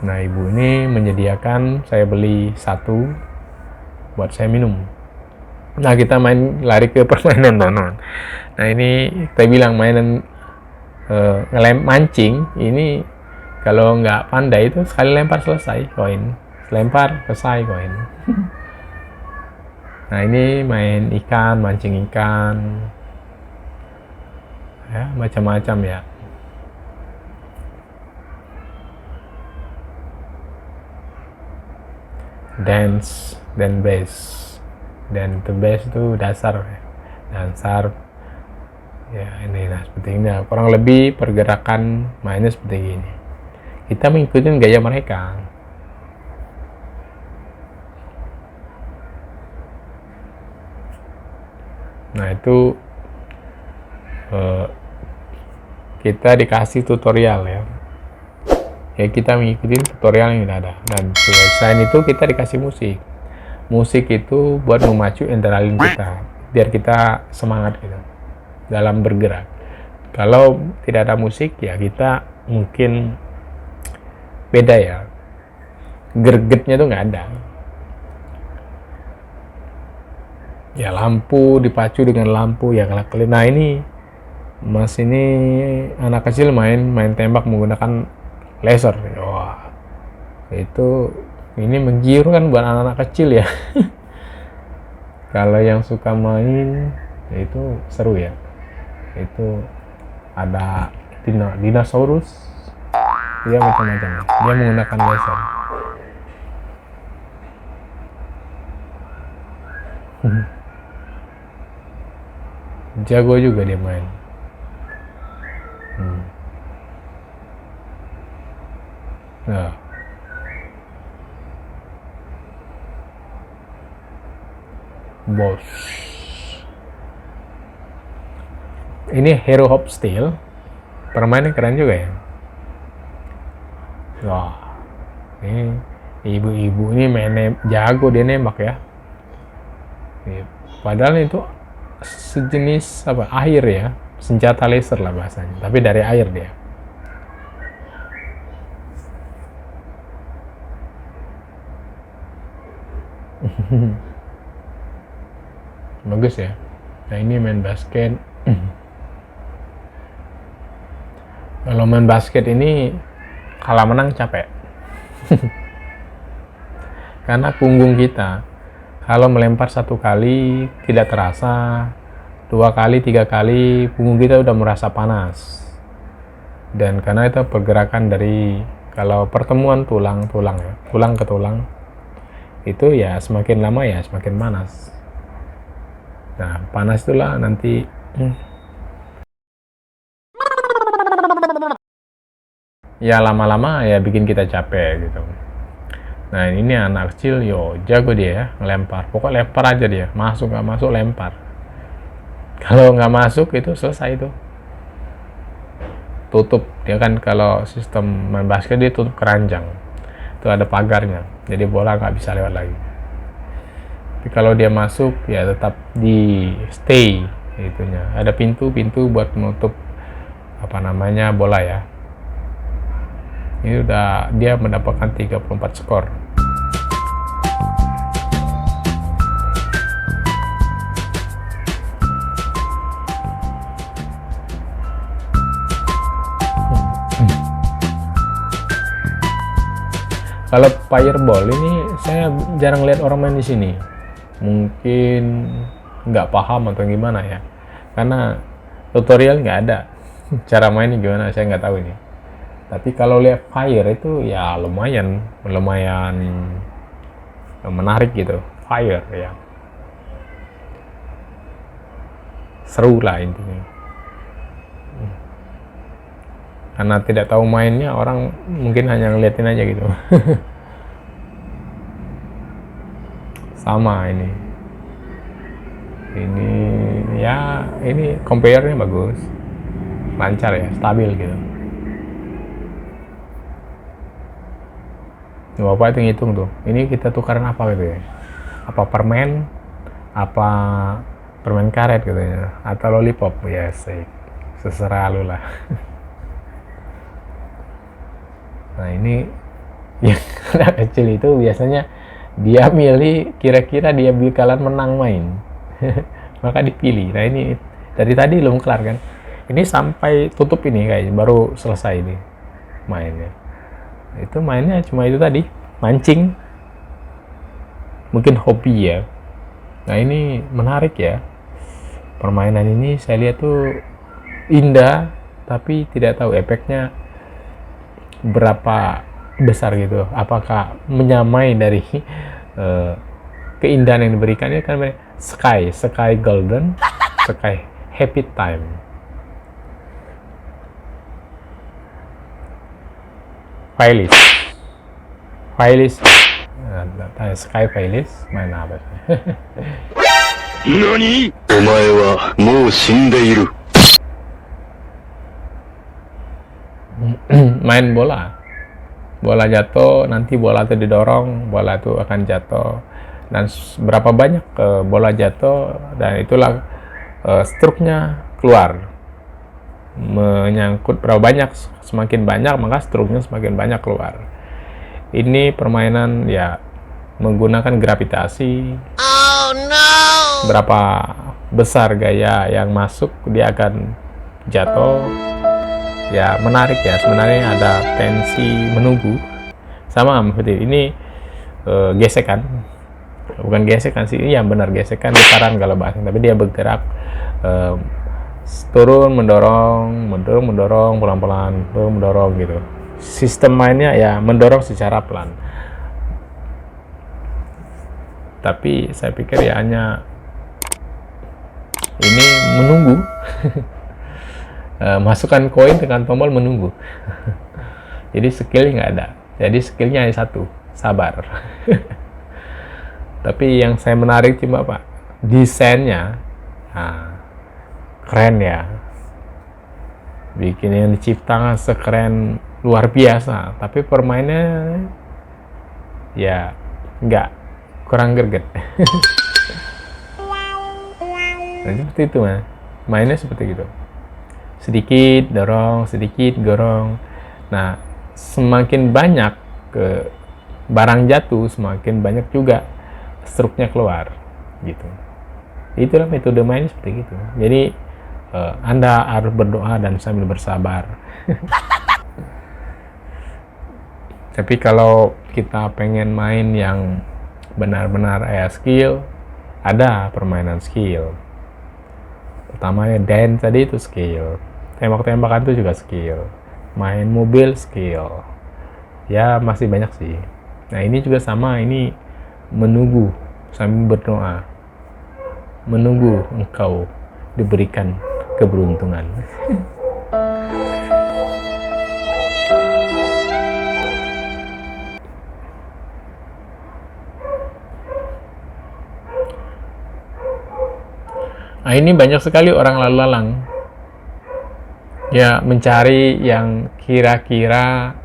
Nah ibu ini menyediakan, saya beli satu buat saya minum. Nah kita lari ke permainan teman-teman. Nah ini kita bilang mainan mancing ini, kalau nggak pandai itu sekali lempar selesai koin, lempar selesai koin. Nah ini main ikan, mancing ikan ya, macam-macam ya. Dance dan bass, dan the bass itu dasar ya. Ini nah seperti ini, kurang lebih pergerakan mainnya seperti ini, kita mengikuti gaya mereka. Nah itu kita dikasih tutorial ya, kita mengikuti tutorial yang ada. Dan selain itu kita dikasih musik itu buat memacu adrenalin kita, biar kita semangat gitu dalam bergerak. Kalau tidak ada musik ya kita mungkin beda ya, gregetnya tuh nggak ada ya. Lampu dipacu dengan lampu ya. Nah ini Mas ini anak kecil main tembak menggunakan laser. Wah itu ini menggiurkan buat anak-anak kecil ya. Kalau yang suka main itu seru ya. Itu ada dinosaurus, dia macam-macam, dia menggunakan laser. Jago juga dia main. Nah bos ini Hero Hop Steel, permainan keren juga ya. Wah ini ibu-ibu ini main jago, dia nembak ya. Padahal itu sejenis apa, air ya, senjata laser lah bahasanya, tapi dari air dia. Bagus ya. Nah ini main basket. Kalau main basket ini kalah menang capek. Karena punggung kita kalau melempar satu kali tidak terasa, 2 kali 3 kali punggung kita udah merasa panas. Dan karena itu pergerakan dari, kalau pertemuan tulang ya, tulang ke tulang itu ya semakin lama ya semakin panas. Nah panas itulah nanti ya lama-lama ya bikin kita capek gitu. Nah ini anak kecil jago dia ya ngelempar, pokoknya lempar aja dia, masuk nggak masuk lempar. Kalau nggak masuk itu selesai itu, tutup dia kan. Kalau sistem main basket dia tutup keranjang, itu ada pagarnya, jadi bola nggak bisa lewat lagi. Tapi kalau dia masuk ya tetap di stay itunya, ada pintu buat menutup apa namanya bola ya. Ini udah dia mendapatkan 34 skor. Kalau fireball ini saya jarang lihat orang main di sini. Mungkin nggak paham atau gimana ya, karena tutorial nggak ada. Cara mainnya gimana saya nggak tahu ini. Tapi kalau lihat fire itu ya lumayan menarik gitu, fire ya. seru lah intinya. Karena tidak tahu mainnya, orang mungkin hanya ngeliatin aja gitu. Sama ini ya, ini compare-nya bagus, lancar ya, stabil gitu. Bapak itu ngitung tuh, ini kita tukaran apa gitu ya, apa permen karet gitu ya, atau lollipop ya, seserah lu lah. Nah ini yang anak kecil itu biasanya dia milih kira-kira dia bakalan menang main. Maka dipilih. Nah ini dari tadi belum kelar kan, ini sampai tutup ini kayaknya baru selesai nih mainnya. Itu mainnya cuma itu tadi, mancing, mungkin hobi ya. Nah ini menarik ya, permainan ini saya lihat tuh indah, tapi tidak tahu efeknya berapa besar gitu, apakah menyamai dari keindahan yang diberikannya. Kan sky golden, sky happy time. Failis sky Failis main apa? NANI?! お前はもう死んでいる。 Main bola jatuh, nanti bola itu didorong, bola itu akan jatuh, dan berapa banyak bola jatuh, dan itulah struknya keluar, menyangkut berapa banyak, semakin banyak maka struknya semakin banyak keluar. Ini permainan ya menggunakan gravitasi. Oh no! Berapa besar gaya yang masuk, dia akan jatuh. Ya menarik ya, sebenarnya ada tensi menunggu, sama seperti ini. Gesekan, bukan gesekan sih, iya benar gesekan, getaran kalau bahasa, tapi dia bergerak, turun mendorong pelan-pelan, turun mendorong gitu. Sistem mainnya ya mendorong secara pelan, tapi saya pikir ya hanya ini menunggu. Masukkan koin, tekan tombol, menunggu. Jadi skill nggak ada, jadi skillnya hanya satu, sabar. Tapi yang saya menarik cuma apa, desainnya. Nah, keren ya, bikin yang diciptakan sekeren luar biasa, tapi permainnya ya nggak, kurang greget. Nah, seperti itu mainnya seperti gitu, sedikit dorong, sedikit dorong. Nah, semakin banyak barang jatuh, semakin banyak juga struknya keluar gitu. Itulah metode main seperti itu. Jadi Anda harus berdoa dan sambil bersabar. Tapi kalau kita pengen main yang benar-benar skill, ada permainan skill. Pertamanya dance tadi itu skill, tembak-tembakan itu juga skill, main mobil skill, ya masih banyak sih. Nah ini juga sama, ini menunggu sambil berdoa, menunggu engkau diberikan keberuntungan. Nah ini banyak sekali orang lalu lalang ya, mencari yang kira-kira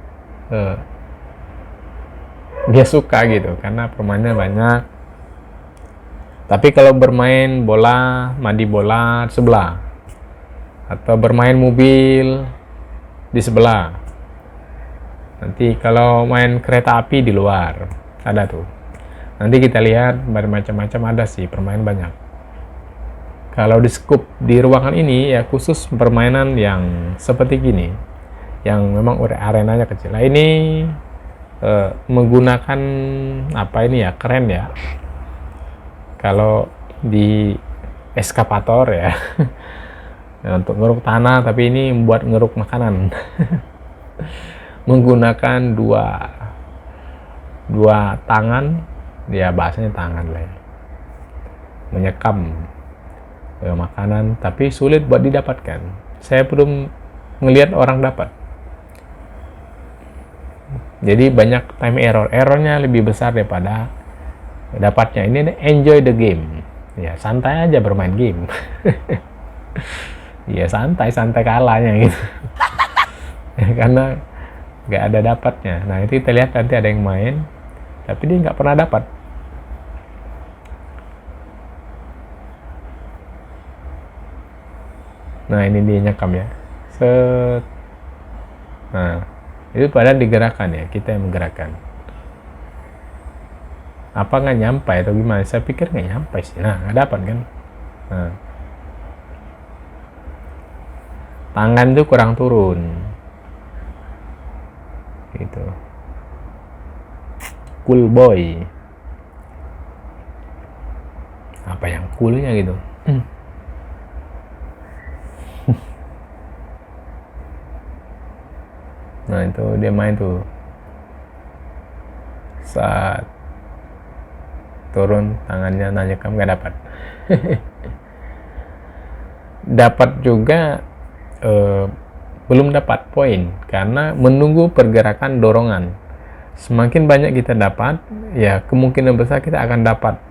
dia suka gitu, karena permainannya banyak. Tapi kalau bermain bola, mandi bola di sebelah, atau bermain mobil di sebelah, nanti kalau main kereta api di luar, ada tuh. Nanti kita lihat bermacam-macam, ada sih permainan banyak. Kalau di scoop di ruangan ini ya khusus permainan yang seperti gini, yang memang arenanya kecil. Nah ini menggunakan apa ini ya, keren ya. Kalau di eskavator ya, untuk ngeruk tanah, tapi ini buat ngeruk makanan. Menggunakan dua tangan, ya bahasanya tangan lah ya, menyekam makanan, tapi sulit buat didapatkan. Saya belum ngelihat orang dapat. Jadi banyak time errornya lebih besar daripada dapatnya. Ini enjoy the game, ya santai aja bermain game. Ya santai kalahnya gitu. Karena nggak ada dapatnya. Nah itu kita lihat nanti ada yang main tapi dia nggak pernah dapat. Nah ini dia nyekam ya. Set. Nah itu padahal digerakkan ya, kita yang menggerakkan. Apa nggak nyampai atau gimana? Saya pikir nggak nyampai sih. Nah nggak dapat kan. Nah. Tangan itu kurang turun gitu. Cool boy. Apa yang coolnya gitu. Nah itu dia main tuh, saat turun tangannya nyekam nggak dapat. Dapat juga belum dapat poin karena menunggu pergerakan dorongan. Semakin banyak kita dapat, ya kemungkinan besar kita akan dapat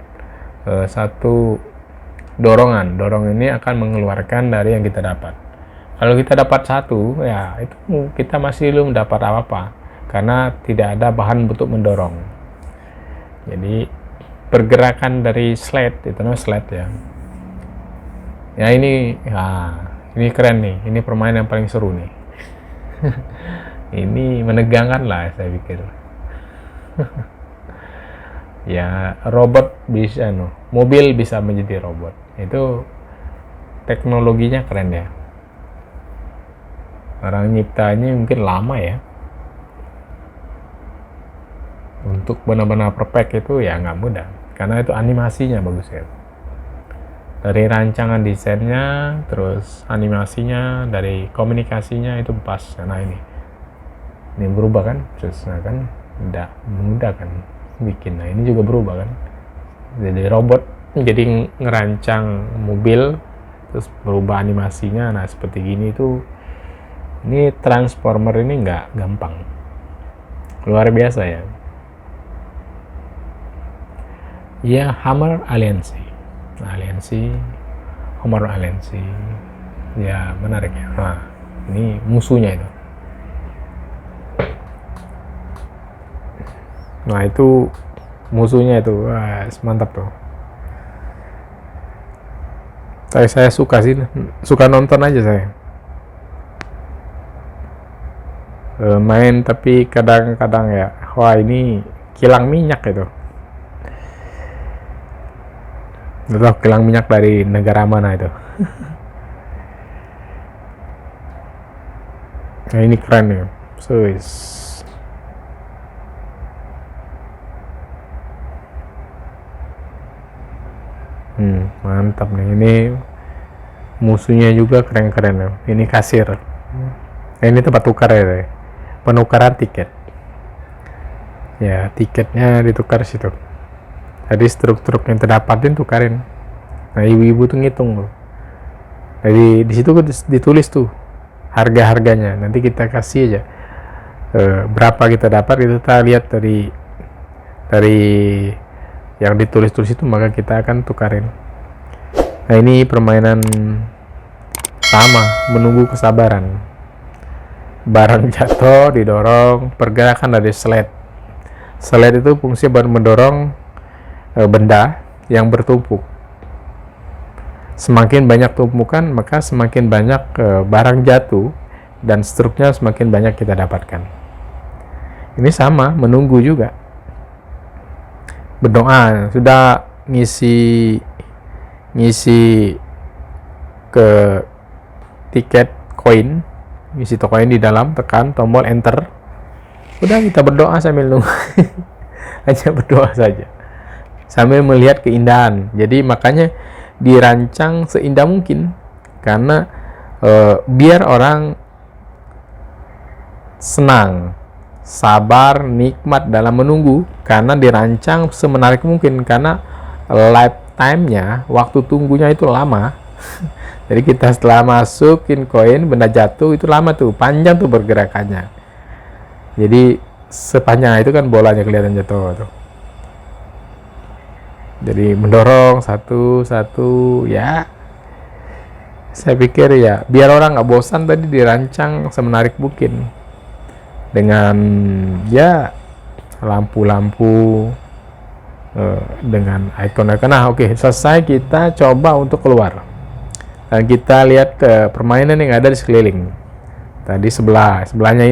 satu dorongan. Dorongan ini akan mengeluarkan dari yang kita dapat. Kalau kita dapat satu, ya itu kita masih belum dapat apa-apa karena tidak ada bahan untuk mendorong. Jadi pergerakan dari sled itu namanya sled ya. Ya ini keren nih. Ini permainan yang paling seru nih. Ini menegangkan lah saya pikir. Ya robot bisa, mobil bisa menjadi robot. Itu teknologinya keren ya. Orang nyiptanya mungkin lama ya. Untuk benar-benar perfect itu ya nggak mudah. Karena itu animasinya bagus ya. Dari rancangan desainnya, terus animasinya, dari komunikasinya itu pas. Nah ini berubah kan, terus nah kan tidak mudah kan bikin. Nah ini juga berubah kan. Jadi robot jadi ngerancang mobil, terus berubah animasinya. Nah seperti gini tuh. Ini Transformer ini nggak gampang, luar biasa ya. Ya Hammer Alliance, Hammer Alliance, ya menarik ya. Nah ini musuhnya itu. Nah itu musuhnya itu, wah mantap tuh. Saya suka sih, suka nonton aja saya. Main tapi kadang-kadang ya, wah ini kilang minyak itu. Atau kilang minyak dari negara mana itu. Nah ini keren ya. Mantap nih. Ini musuhnya juga keren-keren ya. Ini kasir. Ini tempat tukar ya. Penukaran tiket. Ya, tiketnya ditukar situ. Tadi struk-struk yang terdapatin tukarin. Nah, ibu-ibu tuh ngitung loh. Jadi di situ ditulis tuh harga-harganya. Nanti kita kasih aja berapa kita dapat, kita lihat dari yang ditulis-tulis itu, maka kita akan tukarin. Nah, ini permainan sama, menunggu kesabaran. Barang jatuh, didorong, pergerakan dari sled. Sled itu fungsinya buat mendorong benda yang bertumpuk. Semakin banyak tumpukan, maka semakin banyak barang jatuh dan struknya semakin banyak kita dapatkan. Ini sama, menunggu juga. Berdoa, sudah ngisi ke tiket koin, ngisi koin di dalam, tekan tombol enter. Udah kita berdoa sambil nunggu. Hanya berdoa saja sambil melihat keindahan. Jadi makanya dirancang seindah mungkin karena biar orang senang, sabar, nikmat dalam menunggu, karena dirancang semenarik mungkin, karena lifetime-nya, waktu tunggunya itu lama. Jadi kita setelah masukin koin, benda jatuh itu lama tuh, panjang tuh bergerakannya. Jadi sepanjang itu kan bolanya kelihatan jatuh tuh. Jadi mendorong satu ya. Saya pikir ya biar orang nggak bosan, tadi dirancang semenarik mungkin dengan ya lampu-lampu dengan ikon-ikon. Nah oke, selesai, kita coba untuk keluar dan kita lihat permainan yang ada di sekeliling. Tadi sebelahnya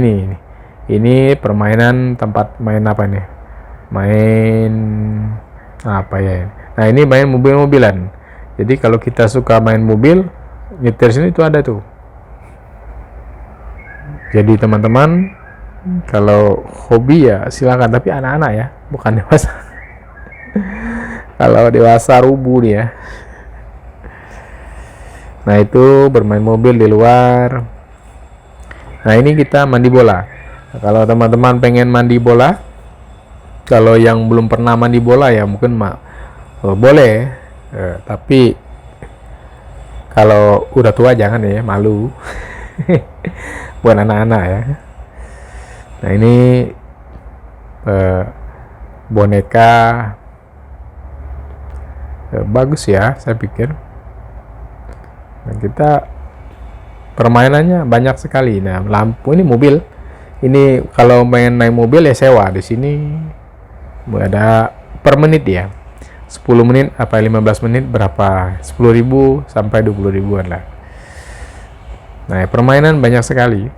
ini permainan, tempat main apa nih, main apa ya. Nah ini main mobil-mobilan. Jadi kalau kita suka main mobil, nyetir sini itu ada tuh. Jadi teman-teman kalau hobi ya silakan, tapi anak-anak ya, bukan dewasa. Kalau dewasa rubuh nih ya. Nah itu bermain mobil di luar. Nah ini kita mandi bola. Nah, kalau teman-teman pengen mandi bola, kalau yang belum pernah mandi bola ya mungkin boleh, tapi kalau udah tua jangan ya, malu. Buat anak-anak ya. Nah ini boneka bagus ya, saya pikir. Nah, kita permainannya banyak sekali. Nah lampu, ini mobil. Ini kalau main naik mobil ya sewa di sini. Ada per menit ya. 10 menit apa 15 menit berapa? 10.000 sampai 20.000-an lah. Nah, permainan banyak sekali.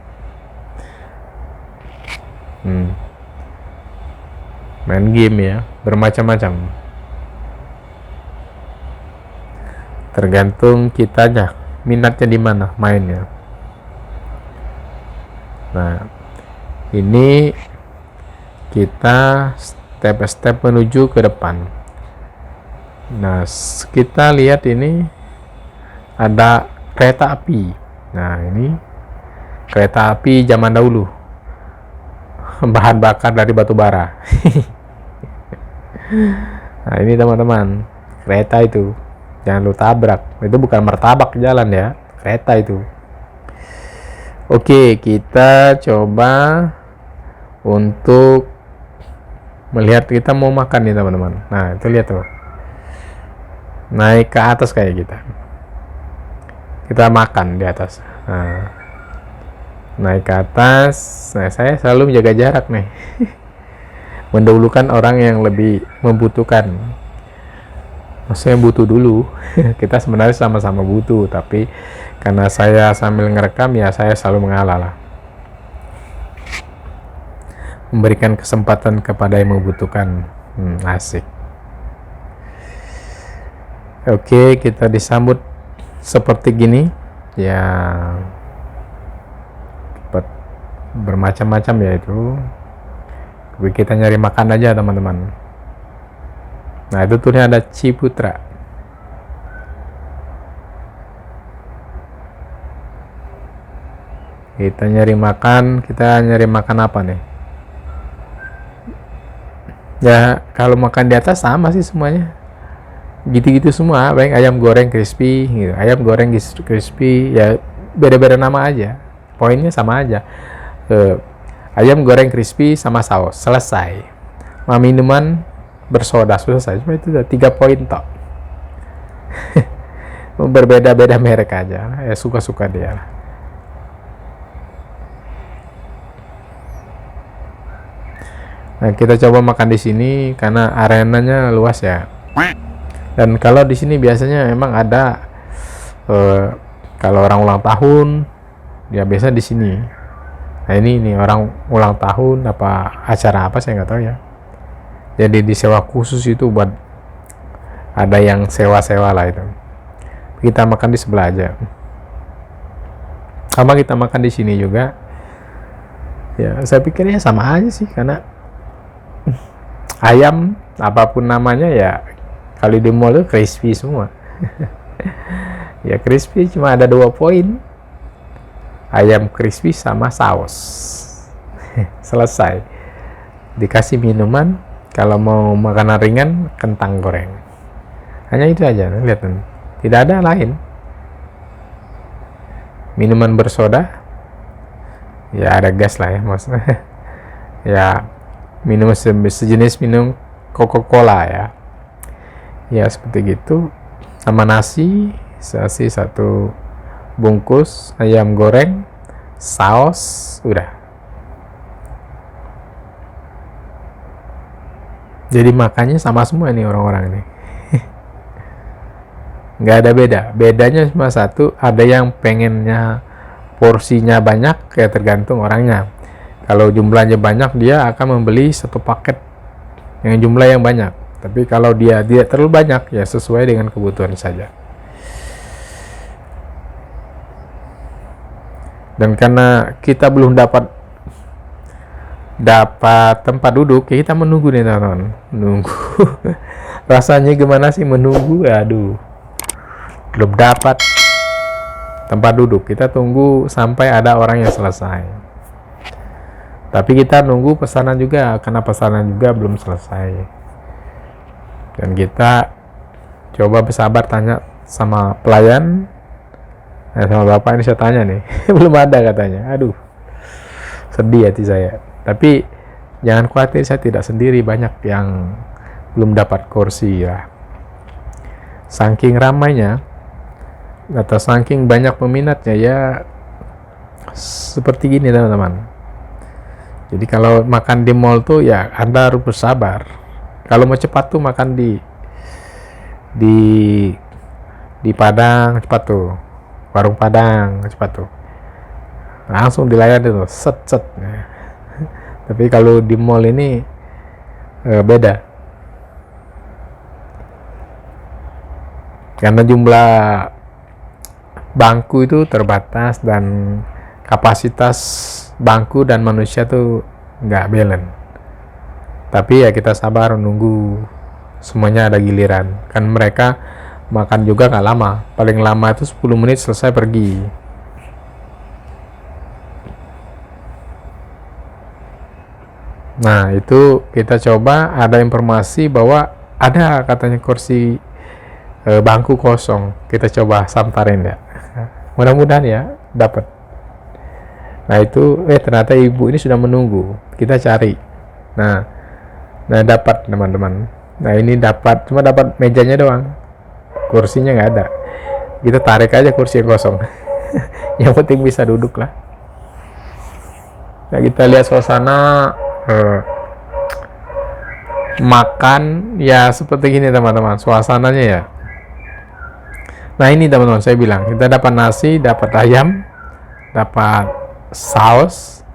Main game ya, bermacam-macam. Tergantung kitanya, minatnya di mana mainnya. Nah, ini kita step-step menuju ke depan. Nah, kita lihat ini ada kereta api. Nah, ini kereta api zaman dahulu. Bahan bakar dari batu bara. Nah, ini teman-teman, kereta itu. Jangan lu tabrak. Itu bukan martabak jalan ya, kereta itu. Oke, kita coba untuk melihat, kita mau makan nih teman-teman. Nah, itu lihat tuh. Naik ke atas kayak kita makan di atas. Nah, naik ke atas. Nah, saya selalu menjaga jarak nih. Mendahulukan orang yang lebih membutuhkan. Maksudnya butuh dulu. Kita sebenarnya sama-sama butuh, tapi karena saya sambil ngerekam ya saya selalu mengalah lah. Memberikan kesempatan kepada yang membutuhkan. Asik. Oke, kita disambut seperti gini ya, bermacam-macam ya itu. Kita nyari makan aja teman-teman. Nah itu turnya ada Ciputra. Kita nyari makan apa nih ya? Kalau makan di atas sama sih semuanya, gitu-gitu semua. Baik ayam goreng crispy gitu, ayam goreng crispy ya, beda-beda nama aja, poinnya sama aja. Ayam goreng crispy sama saus, selesai. Minuman bersoda, selesai. Cuma itu 3 poin tok. Berbeda-beda merek aja ya, suka-suka dia lah. Nah, kita coba makan di sini karena arenanya luas ya. Dan kalau di sini biasanya emang ada kalau orang ulang tahun ya biasa di sini. Nah ini orang ulang tahun apa acara apa saya nggak tahu ya. Jadi disewa khusus itu buat, ada yang sewa-sewa lah itu. Kita makan di sebelah aja. Sama kita makan di sini juga. Ya saya pikirnya sama aja sih, karena ayam apapun namanya ya kalau di mall itu crispy semua. Ya crispy cuma ada 2 poin. Ayam crispy sama saus. Selesai. Dikasih minuman, kalau mau makanan ringan kentang goreng. Hanya itu aja, lihat. Tidak ada lain. minuman bersoda, ya ada gas lah ya maksudnya. Ya minum sejenis minum Coca-Cola ya. Ya seperti gitu. Sama nasi satu bungkus, ayam goreng, saus, udah. Jadi makannya sama semua nih orang-orang ini. Nggak ada beda. Bedanya cuma satu, ada yang pengennya porsinya banyak, ya tergantung orangnya. Kalau jumlahnya banyak, dia akan membeli satu paket yang jumlah yang banyak. Tapi kalau dia terlalu banyak, ya sesuai dengan kebutuhan saja. Dan karena kita belum dapat tempat duduk, ya kita menunggu nih teman-teman. Menunggu. Rasanya gimana sih menunggu? Aduh, belum dapat tempat duduk. Kita tunggu sampai ada orang yang selesai. Tapi kita nunggu pesanan juga, karena pesanan juga belum selesai. Dan kita coba bersabar tanya sama pelayan. Sama bapak ini saya tanya nih, belum ada katanya. Aduh, sedih hati saya. Tapi jangan khawatir, saya tidak sendiri, banyak yang belum dapat kursi ya. Saking ramainya atau saking banyak peminatnya ya, seperti gini teman-teman. Jadi kalau makan di mall tuh ya Anda harus bersabar. Kalau mau cepat tuh makan di Padang cepat tuh, warung Padang cepat tuh, langsung dilayani tuh, set. Tapi kalau di mall ini beda, karena jumlah bangku itu terbatas dan kapasitas bangku dan manusia tuh nggak balance. Tapi ya kita sabar nunggu, semuanya ada giliran. Kan mereka makan juga nggak lama, paling lama itu 10 menit selesai pergi. Nah itu kita coba, ada informasi bahwa ada katanya kursi bangku kosong. Kita coba samperin ya, mudah-mudahan ya dapat. Nah itu ternyata ibu ini sudah menunggu, kita cari. Nah dapat teman-teman. Nah ini dapat, cuma dapat mejanya doang, kursinya nggak ada. Kita tarik aja kursi yang kosong. Yang penting bisa duduk lah. Nah kita lihat suasana makan ya seperti gini teman-teman, suasananya ya. Nah ini teman-teman, saya bilang kita dapat nasi, dapat ayam, dapat saus.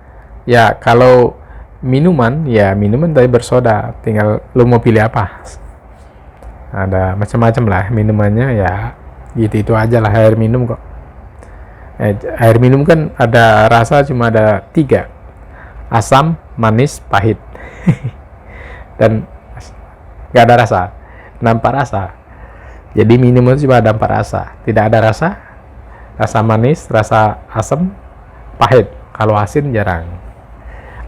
Ya kalau minuman, ya minuman tadi bersoda, tinggal lu mau pilih apa. Ada macam-macam lah minumannya ya, gitu aja lah. Air minum kok, air minum kan ada rasa, cuma ada 3, asam, manis, pahit. Dan nggak ada rasa, nampak rasa. Jadi minum itu cuma ada 4 rasa, tidak ada rasa manis, rasa asam, pahit. Kalau asin jarang.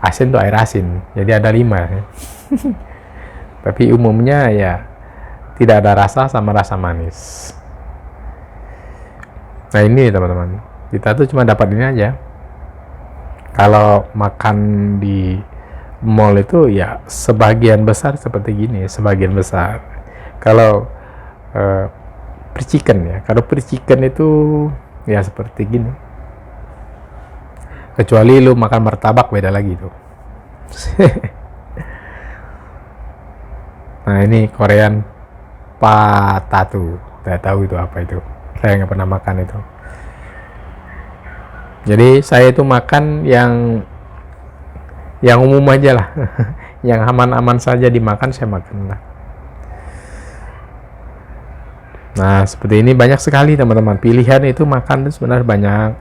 Asin tuh air asin, jadi ada 5 ya. Tapi umumnya ya tidak ada rasa sama rasa manis. Nah ini teman-teman, kita tuh cuma dapat ini aja. Kalau makan di mall itu ya sebagian besar seperti gini, sebagian besar. Kalau percikan ya, kalau percikan itu ya seperti gini. Kecuali lu makan martabak, beda lagi tuh. Nah ini Korean patatu, saya tahu itu apa itu. Saya nggak pernah makan itu. Jadi saya itu makan yang umum aja lah. Yang aman-aman saja dimakan, saya makan lah. Nah seperti ini banyak sekali teman-teman, pilihan itu makan itu sebenarnya banyak.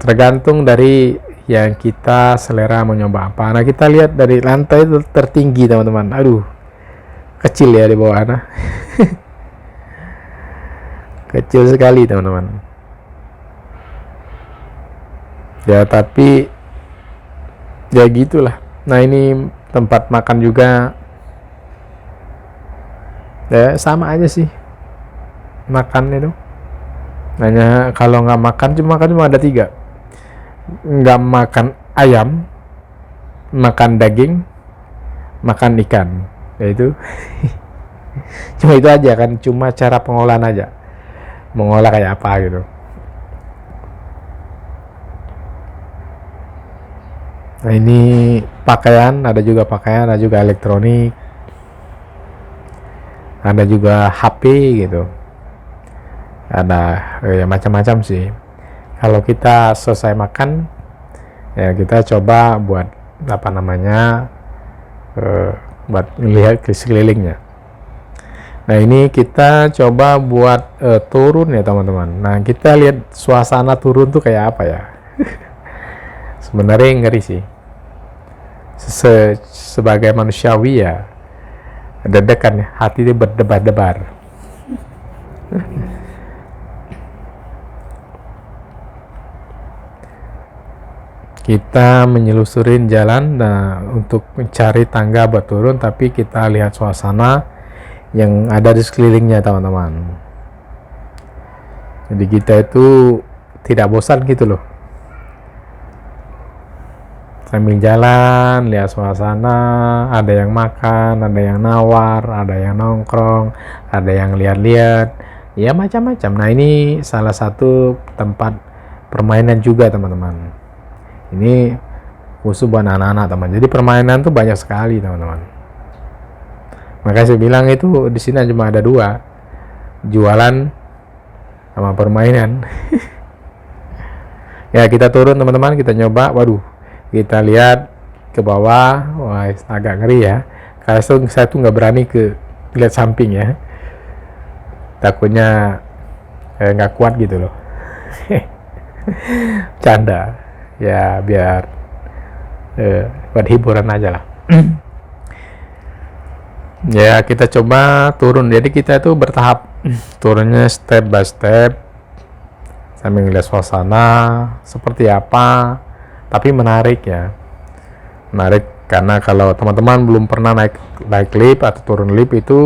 Tergantung dari yang kita selera mau nyoba apa. Nah kita lihat dari lantai itu tertinggi teman-teman, aduh kecil ya di bawah nah. Kecil sekali teman-teman ya, tapi ya gitulah. Nah ini tempat makan juga ya sama aja sih makan itu Hanya kalau nggak makan cuma ada 3. Nggak makan ayam, makan daging, makan ikan. Yaitu cuma itu aja kan, cuma cara pengolahan aja. Mengolah kayak apa gitu. Nah, ini pakaian, ada juga elektronik, ada juga HP gitu. Ada ya macam-macam sih. Kalau kita selesai makan, ya kita coba buat apa namanya, buat melihat ke sekelilingnya. Nah, ini kita coba buat turun ya teman-teman. Nah, kita lihat suasana turun tuh kayak apa ya. Sebenarnya ngeri sih. Sebagai manusiawi ya, deg-degan, hati dia berdebar-debar. Kita menyelusurin jalan untuk mencari tangga buat turun, tapi kita lihat suasana yang ada di sekelilingnya teman-teman. Jadi kita itu tidak bosan gitu loh. Sambil jalan, lihat suasana, ada yang makan, ada yang nawar, ada yang nongkrong, ada yang lihat-lihat, ya macam-macam. Nah, ini salah satu tempat permainan juga teman-teman. Ini khusus buat anak-anak teman. Jadi permainan tuh banyak sekali teman-teman. Makanya saya bilang itu di sini cuma ada 2, jualan sama permainan. Ya, kita turun teman-teman, kita nyoba. Waduh, kita lihat ke bawah, wah agak ngeri ya. Karena saya tuh nggak berani ke lihat samping ya. Takutnya nggak kuat gitu loh. Canda. Ya biar buat hiburan aja lah. Ya, kita coba turun. Jadi kita itu bertahap turunnya, step by step, sambil ngeliat suasana seperti apa. Tapi menarik ya, menarik karena kalau teman-teman belum pernah naik lift atau turun lift itu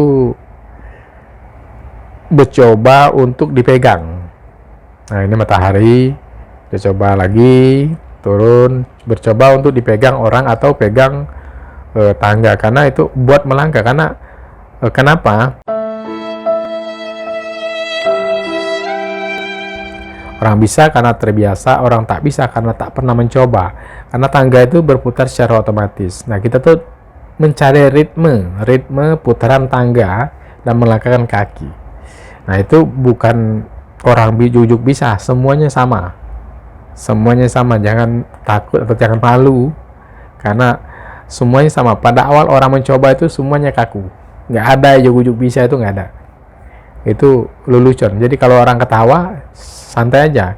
bercoba untuk dipegang. Nah, ini matahari, kita coba lagi turun, bercoba untuk dipegang orang atau pegang tangga, karena itu buat melangkah. Karena kenapa? Orang bisa karena terbiasa, orang tak bisa karena tak pernah mencoba. Karena tangga itu berputar secara otomatis. Nah, kita tuh mencari ritme putaran tangga dan melangkahkan kaki. Nah, itu bukan orang jujuk bisa, semuanya sama. Semuanya sama, jangan takut atau jangan malu, karena semuanya sama. Pada awal orang mencoba itu semuanya kaku, nggak ada jujuk bisa, itu nggak ada. Itu lelucon. Jadi kalau orang ketawa, santai aja,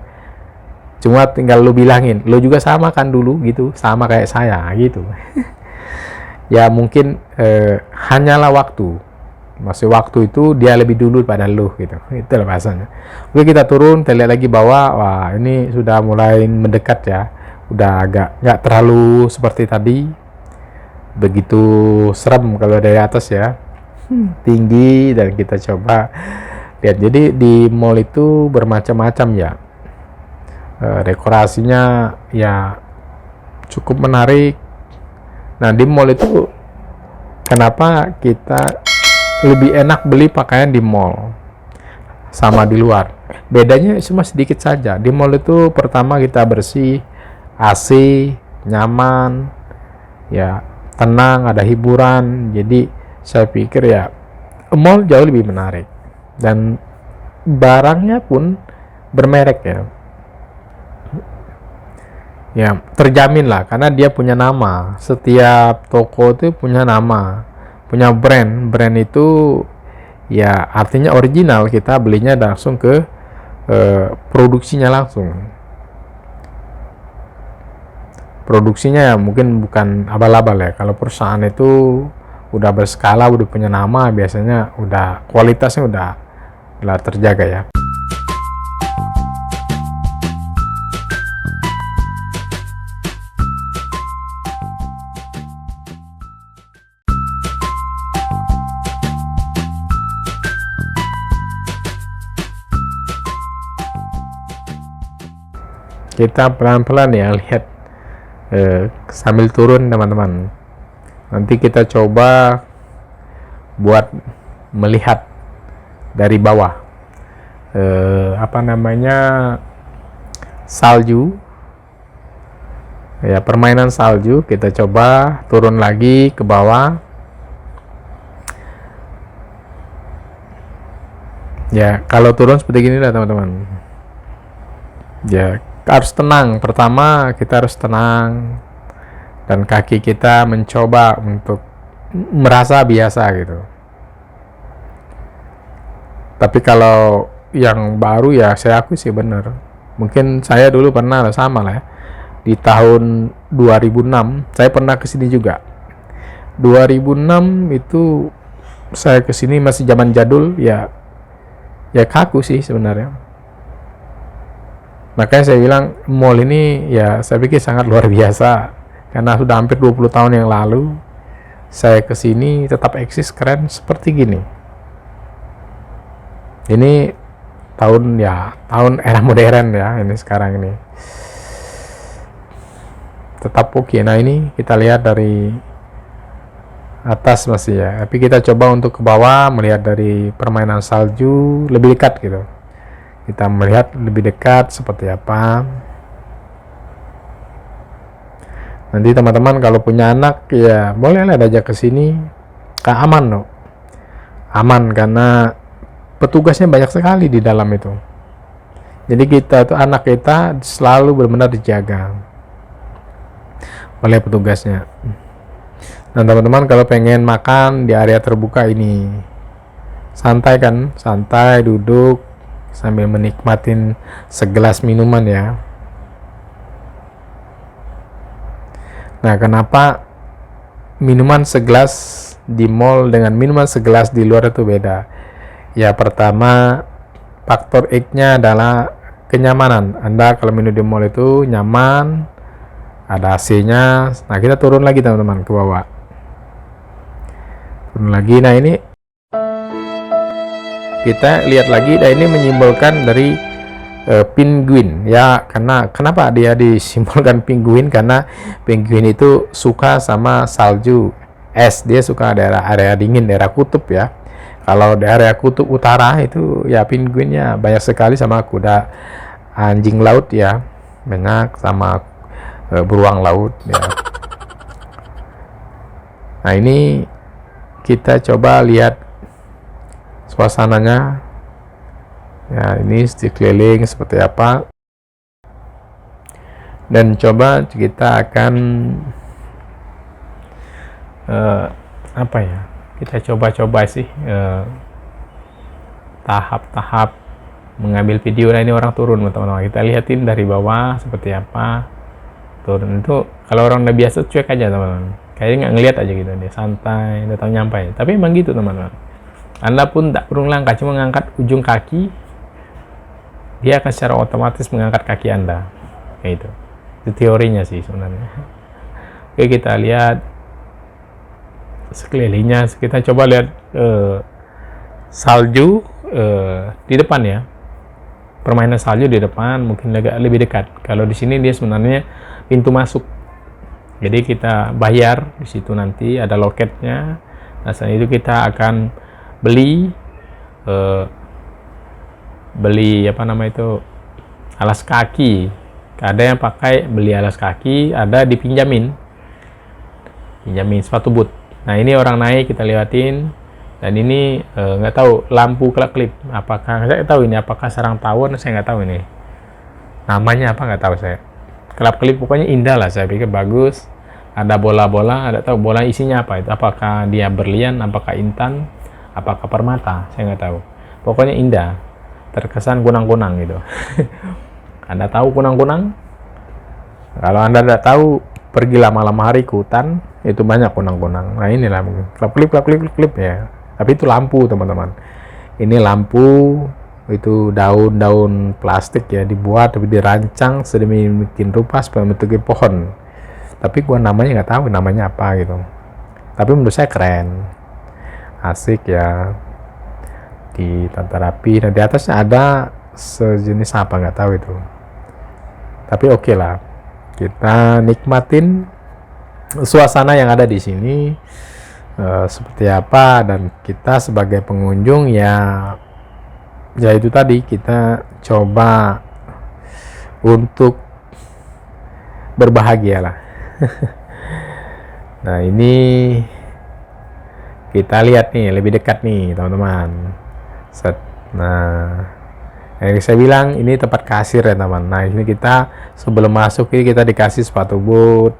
cuma tinggal lu bilangin, lu juga sama kan dulu gitu, sama kayak saya gitu. Ya mungkin hanyalah waktu. Masih waktu itu dia lebih dulu pada lu gitu. Itulah bahasanya. Oke, kita turun, kita lihat lagi bawah. Wah, ini sudah mulai mendekat ya. Udah agak nggak terlalu seperti tadi. Begitu serem kalau dari atas ya. Tinggi, dan kita coba lihat. Jadi di mall itu bermacam-macam ya. Dekorasinya ya cukup menarik. Nah, di mall itu kenapa kita lebih enak beli pakaian di mall sama di luar? Bedanya cuma sedikit saja. Di mall itu pertama kita bersih, AC, nyaman, ya tenang, ada hiburan. Jadi saya pikir ya mall jauh lebih menarik, dan barangnya pun bermerek ya. Ya terjamin lah, karena dia punya nama. Setiap toko itu punya nama, punya brand. Brand itu ya artinya original. Kita belinya langsung ke produksinya langsung. Produksinya ya mungkin bukan abal-abal ya. Kalau perusahaan itu udah berskala, udah punya nama, biasanya udah kualitasnya udah terjaga ya. kita pelan-pelan ya lihat sambil turun teman-teman. Nanti kita coba buat melihat dari bawah salju ya, permainan salju. Kita coba turun lagi ke bawah ya. Kalau turun seperti gini lah teman-teman ya, harus tenang. Pertama kita harus tenang dan kaki kita mencoba untuk merasa biasa gitu. Tapi kalau yang baru ya saya akui sih bener, mungkin saya dulu pernah sama lah ya, di tahun 2006 saya pernah kesini juga. 2006 itu saya kesini masih zaman jadul ya kaku sih sebenarnya. Makanya saya bilang mall ini ya saya pikir sangat luar biasa, karena sudah hampir 20 tahun yang lalu saya kesini tetap eksis keren seperti gini. Ini tahun era modern ya, ini sekarang ini tetap oke. Nah ini kita lihat dari atas masih ya, tapi kita coba untuk ke bawah melihat dari permainan salju lebih dekat gitu. Kita melihat lebih dekat seperti apa. Nanti teman-teman kalau punya anak ya bolehlah ajak ke sini. Aman loh. Aman karena petugasnya banyak sekali di dalam itu. Jadi anak kita selalu benar-benar dijaga oleh petugasnya. Nah teman-teman kalau pengen makan di area terbuka ini, santai kan, santai duduk sambil menikmatin segelas minuman ya. Nah kenapa minuman segelas di mall dengan minuman segelas di luar itu beda? Ya pertama faktor X-nya adalah kenyamanan. Anda kalau minum di mall itu nyaman, ada AC-nya. Nah kita turun lagi teman-teman ke bawah. Turun lagi. Nah ini kita lihat lagi. Nah ini menyimbolkan dari penguin ya. Kenapa dia disimbolkan penguin? Karena penguin itu suka sama salju, es. Dia suka area dingin, daerah kutub ya. Kalau di area kutub utara itu ya penguinnya banyak sekali, sama kuda anjing laut ya banyak, sama beruang laut ya. Nah ini kita coba lihat suasananya ya, ini sekeliling seperti apa, dan coba kita akan kita coba sih tahap-tahap mengambil video. Nah ini orang turun teman-teman, kita lihatin dari bawah seperti apa turun. Itu kalau orang udah biasa cuek aja teman-teman, kayaknya nggak ngelihat aja gitu, dia santai, udah tahu nyampai. Tapi emang gitu teman-teman, Anda pun tak perlu langkah, cuma mengangkat ujung kaki, dia akan secara otomatis mengangkat kaki Anda kayak itu teorinya sih sebenarnya. Oke kita lihat sekelilingnya, kita coba lihat salju di depan ya, permainan salju di depan mungkin agak lebih dekat. Kalau di sini dia sebenarnya pintu masuk, jadi kita bayar di situ, nanti ada loketnya. Nah setelah itu kita akan beli alas kaki. Ada yang pakai beli alas kaki, ada dipinjamin sepatu boot. Nah ini orang naik, kita liatin. Dan ini nggak tahu lampu kelap-kelip, apakah saya tahu ini apakah sarang tawon, saya nggak tahu ini namanya apa, nggak tahu saya. Kelap-kelip pokoknya indah lah, saya pikir bagus. Ada bola-bola, ada tahu bola isinya apa itu, apakah dia berlian, apakah intan, apakah permata, saya nggak tahu. Pokoknya indah, terkesan kunang-kunang gitu. Anda tahu kunang-kunang? Kalau Anda tidak tahu, pergilah malam hari ke hutan, itu banyak kunang-kunang. Nah inilah mungkin klip ya. Tapi itu lampu teman-teman. Ini lampu, itu daun-daun plastik ya, dibuat tapi dirancang sedemikian rupa supaya membentuki pohon. Tapi gua namanya nggak tahu namanya apa gitu. Tapi menurut saya keren, asik ya, ditata rapi. Nah di atasnya ada sejenis apa nggak tahu itu. Tapi oke lah, kita nikmatin suasana yang ada di sini seperti apa, dan kita sebagai pengunjung ya itu tadi, kita coba untuk berbahagia lah. Nah, ini kita lihat nih lebih dekat nih teman-teman. Nah, yang saya bilang ini tempat kasir ya teman. Nah, ini kita sebelum masuk ini kita dikasih sepatu boot,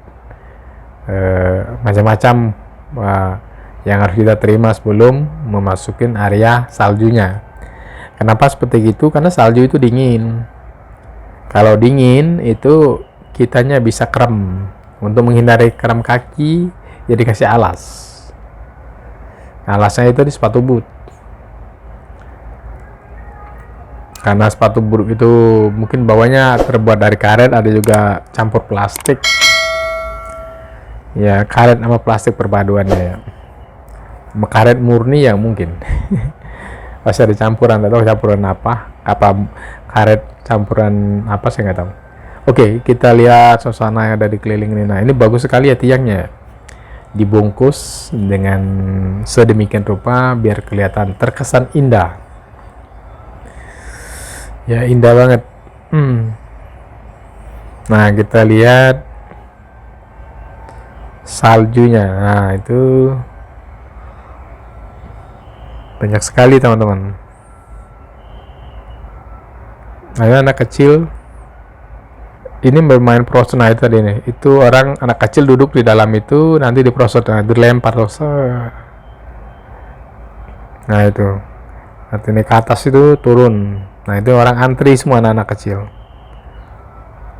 macam-macam yang harus kita terima sebelum memasukin area saljunya. Kenapa seperti itu? Karena salju itu dingin. Kalau dingin itu kitanya bisa krem. Untuk menghindari krem kaki, ya dikasih alas. Alasnya itu di sepatu boot. Karena sepatu boot itu mungkin bawahnya terbuat dari karet, ada juga campur plastik. Ya, karet sama plastik perpaduannya ya. Karet murni ya mungkin. Pasti ada campuran, atau campuran apa karet campuran apa saya nggak tahu. Oke, kita lihat suasana yang ada di keliling ini. Nah, ini bagus sekali ya tiangnya, dibungkus dengan sedemikian rupa biar kelihatan terkesan indah ya, indah banget. Nah, kita lihat saljunya. Nah, itu banyak sekali teman-teman. Ada anak kecil ini bermain Frozen. Nah, itu tadi nih, itu anak kecil duduk di dalam itu, nanti diprosot, nah dilempar terus. Nah, itu nanti ini ke atas itu turun. Nah, itu orang antri semua, anak-anak kecil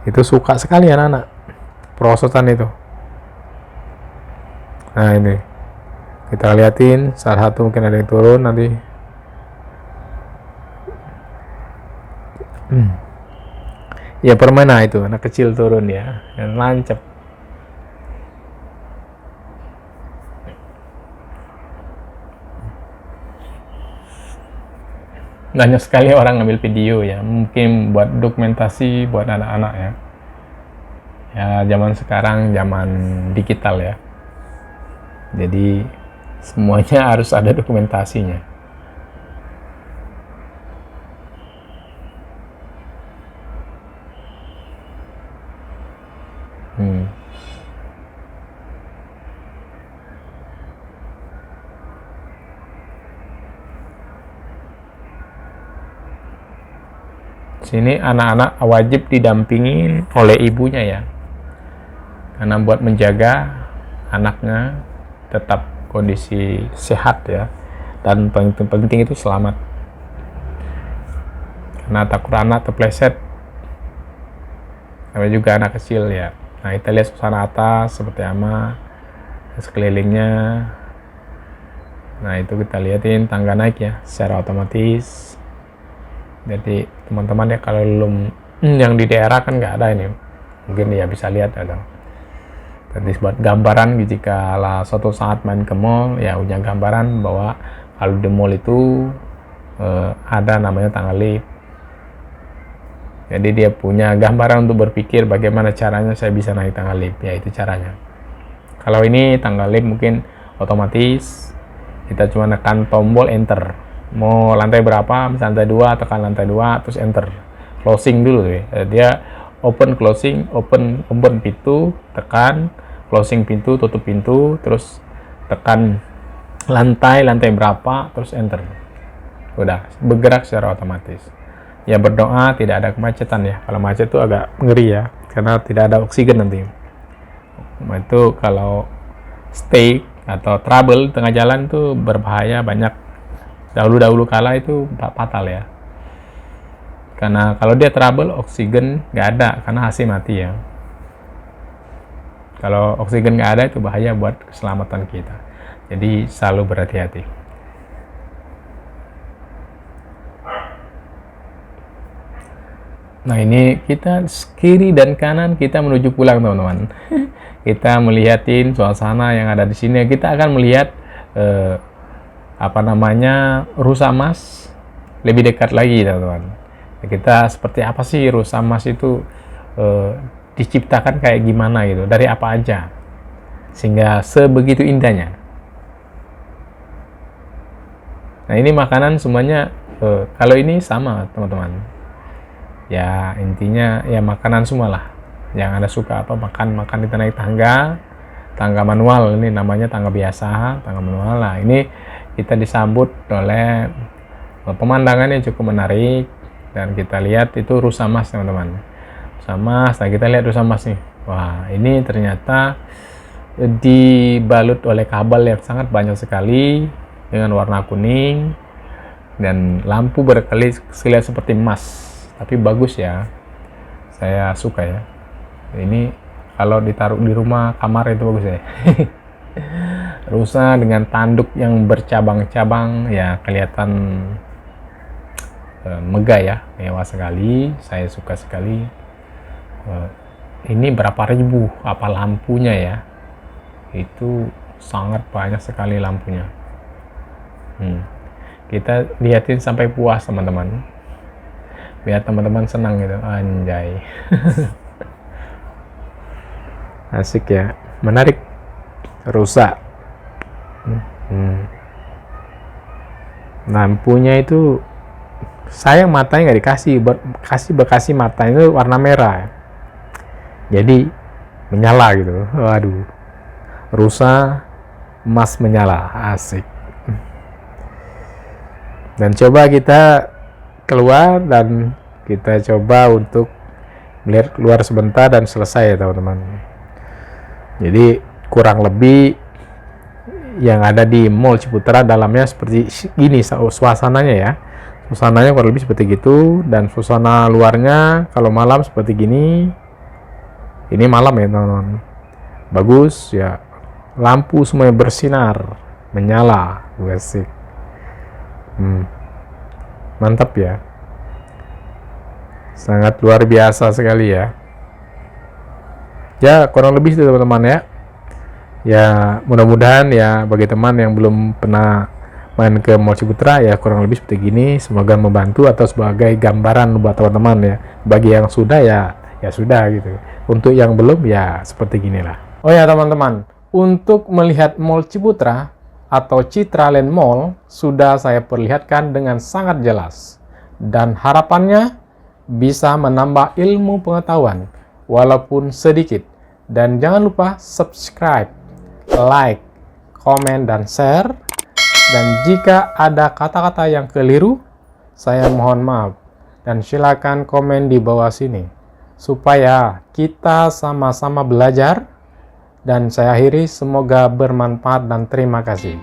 itu suka sekali anak-anak perosotan itu. Nah, ini kita liatin salah satu, mungkin ada yang turun nanti. Ya, permainan itu anak kecil turun ya, dan lancap. Banyak sekali orang ngambil video ya, mungkin buat dokumentasi buat anak-anak ya. Ya, zaman sekarang zaman digital ya. Jadi semuanya harus ada dokumentasinya. Sini anak-anak wajib didampingin oleh ibunya ya, karena buat menjaga anaknya tetap kondisi sehat ya, dan paling penting itu selamat, karena takut anak terpleset, ada juga anak kecil ya. Nah, kita lihat suasana atas seperti apa, sekelilingnya. Nah, itu kita liatin tangga naik ya secara otomatis. Jadi teman-teman ya, kalau belum yang di daerah kan nggak ada ini, mungkin ya bisa lihat ada. Jadi buat gambaran jika suatu saat main ke mall ya, punya gambaran bahwa kalau di mall itu ada namanya tangga lift. Jadi dia punya gambaran untuk berpikir bagaimana caranya saya bisa naik tangga lift, ya itu caranya. Kalau ini tangga lift mungkin otomatis, kita cuma tekan tombol enter. Mau lantai berapa, misalnya lantai 2, tekan lantai 2 terus enter. Closing dulu ya. Dia open closing, open pintu, tekan closing pintu, tutup pintu, terus tekan lantai berapa terus enter. Udah bergerak secara otomatis. Ya, berdoa tidak ada kemacetan ya. Kalau macet itu agak ngeri ya, karena tidak ada oksigen nanti. Nah, itu kalau stay atau trouble tengah jalan tuh berbahaya banyak. Dahulu kala itu fatal ya, karena kalau dia trouble oksigen nggak ada, karena AC mati ya. Kalau oksigen nggak ada itu bahaya buat keselamatan kita, jadi selalu berhati-hati. Nah, ini kita kiri dan kanan kita menuju pulang teman-teman. Kita melihatin suasana yang ada di sini. Kita akan melihat rusa emas lebih dekat lagi teman-teman. Kita seperti apa sih rusa emas itu, diciptakan kayak gimana gitu, dari apa aja, sehingga sebegitu indahnya. Nah ini makanan semuanya, kalau ini sama teman-teman, ya intinya ya makanan semua lah. Yang Anda suka apa, makan di naik tangga manual, ini namanya tangga biasa, tangga manual. Nah ini kita disambut oleh pemandangannya cukup menarik, dan kita lihat itu rusa emas teman-teman. Sama, nah kita lihat rusa emas nih. Wah ini ternyata dibalut oleh kabel yang sangat banyak sekali dengan warna kuning, dan lampu berkali-kali seperti emas, tapi bagus ya, saya suka ya. Ini kalau ditaruh di rumah kamar itu bagus ya. Rusa dengan tanduk yang bercabang-cabang ya, kelihatan megah ya, mewah sekali, saya suka sekali. Ini berapa ribu apa lampunya ya, itu sangat banyak sekali lampunya. Kita liatin sampai puas teman-teman, biar teman-teman senang gitu, anjay. Asik ya, menarik. Rusa lampunya itu sayang matanya nggak dikasih, bekasi matanya itu warna merah, jadi menyala gitu. Waduh, rusa emas menyala, asik. Dan coba kita keluar, dan kita coba untuk melihat keluar sebentar dan selesai ya teman-teman. Jadi kurang lebih yang ada di Mall Ciputra dalamnya seperti gini suasananya ya. Suasananya kurang lebih seperti gitu, dan suasana luarnya kalau malam seperti gini. Ini malam ya teman-teman, bagus ya, lampu semuanya bersinar, menyala, asik. Mantap ya, sangat luar biasa sekali ya. Ya kurang lebih itu teman-teman ya. Ya mudah-mudahan ya bagi teman yang belum pernah main ke Mall Ciputra ya kurang lebih seperti gini, semoga membantu atau sebagai gambaran buat teman-teman ya. Bagi yang sudah ya sudah gitu. Untuk yang belum ya seperti ginilah. Oh ya teman-teman, untuk melihat Mall Ciputra atau Citraland Mall sudah saya perlihatkan dengan sangat jelas, dan harapannya bisa menambah ilmu pengetahuan walaupun sedikit. Dan jangan lupa subscribe, like, komen, dan share. Dan jika ada kata-kata yang keliru, saya mohon maaf, dan silakan komen di bawah sini supaya kita sama-sama belajar. Dan saya akhiri, semoga bermanfaat dan terima kasih.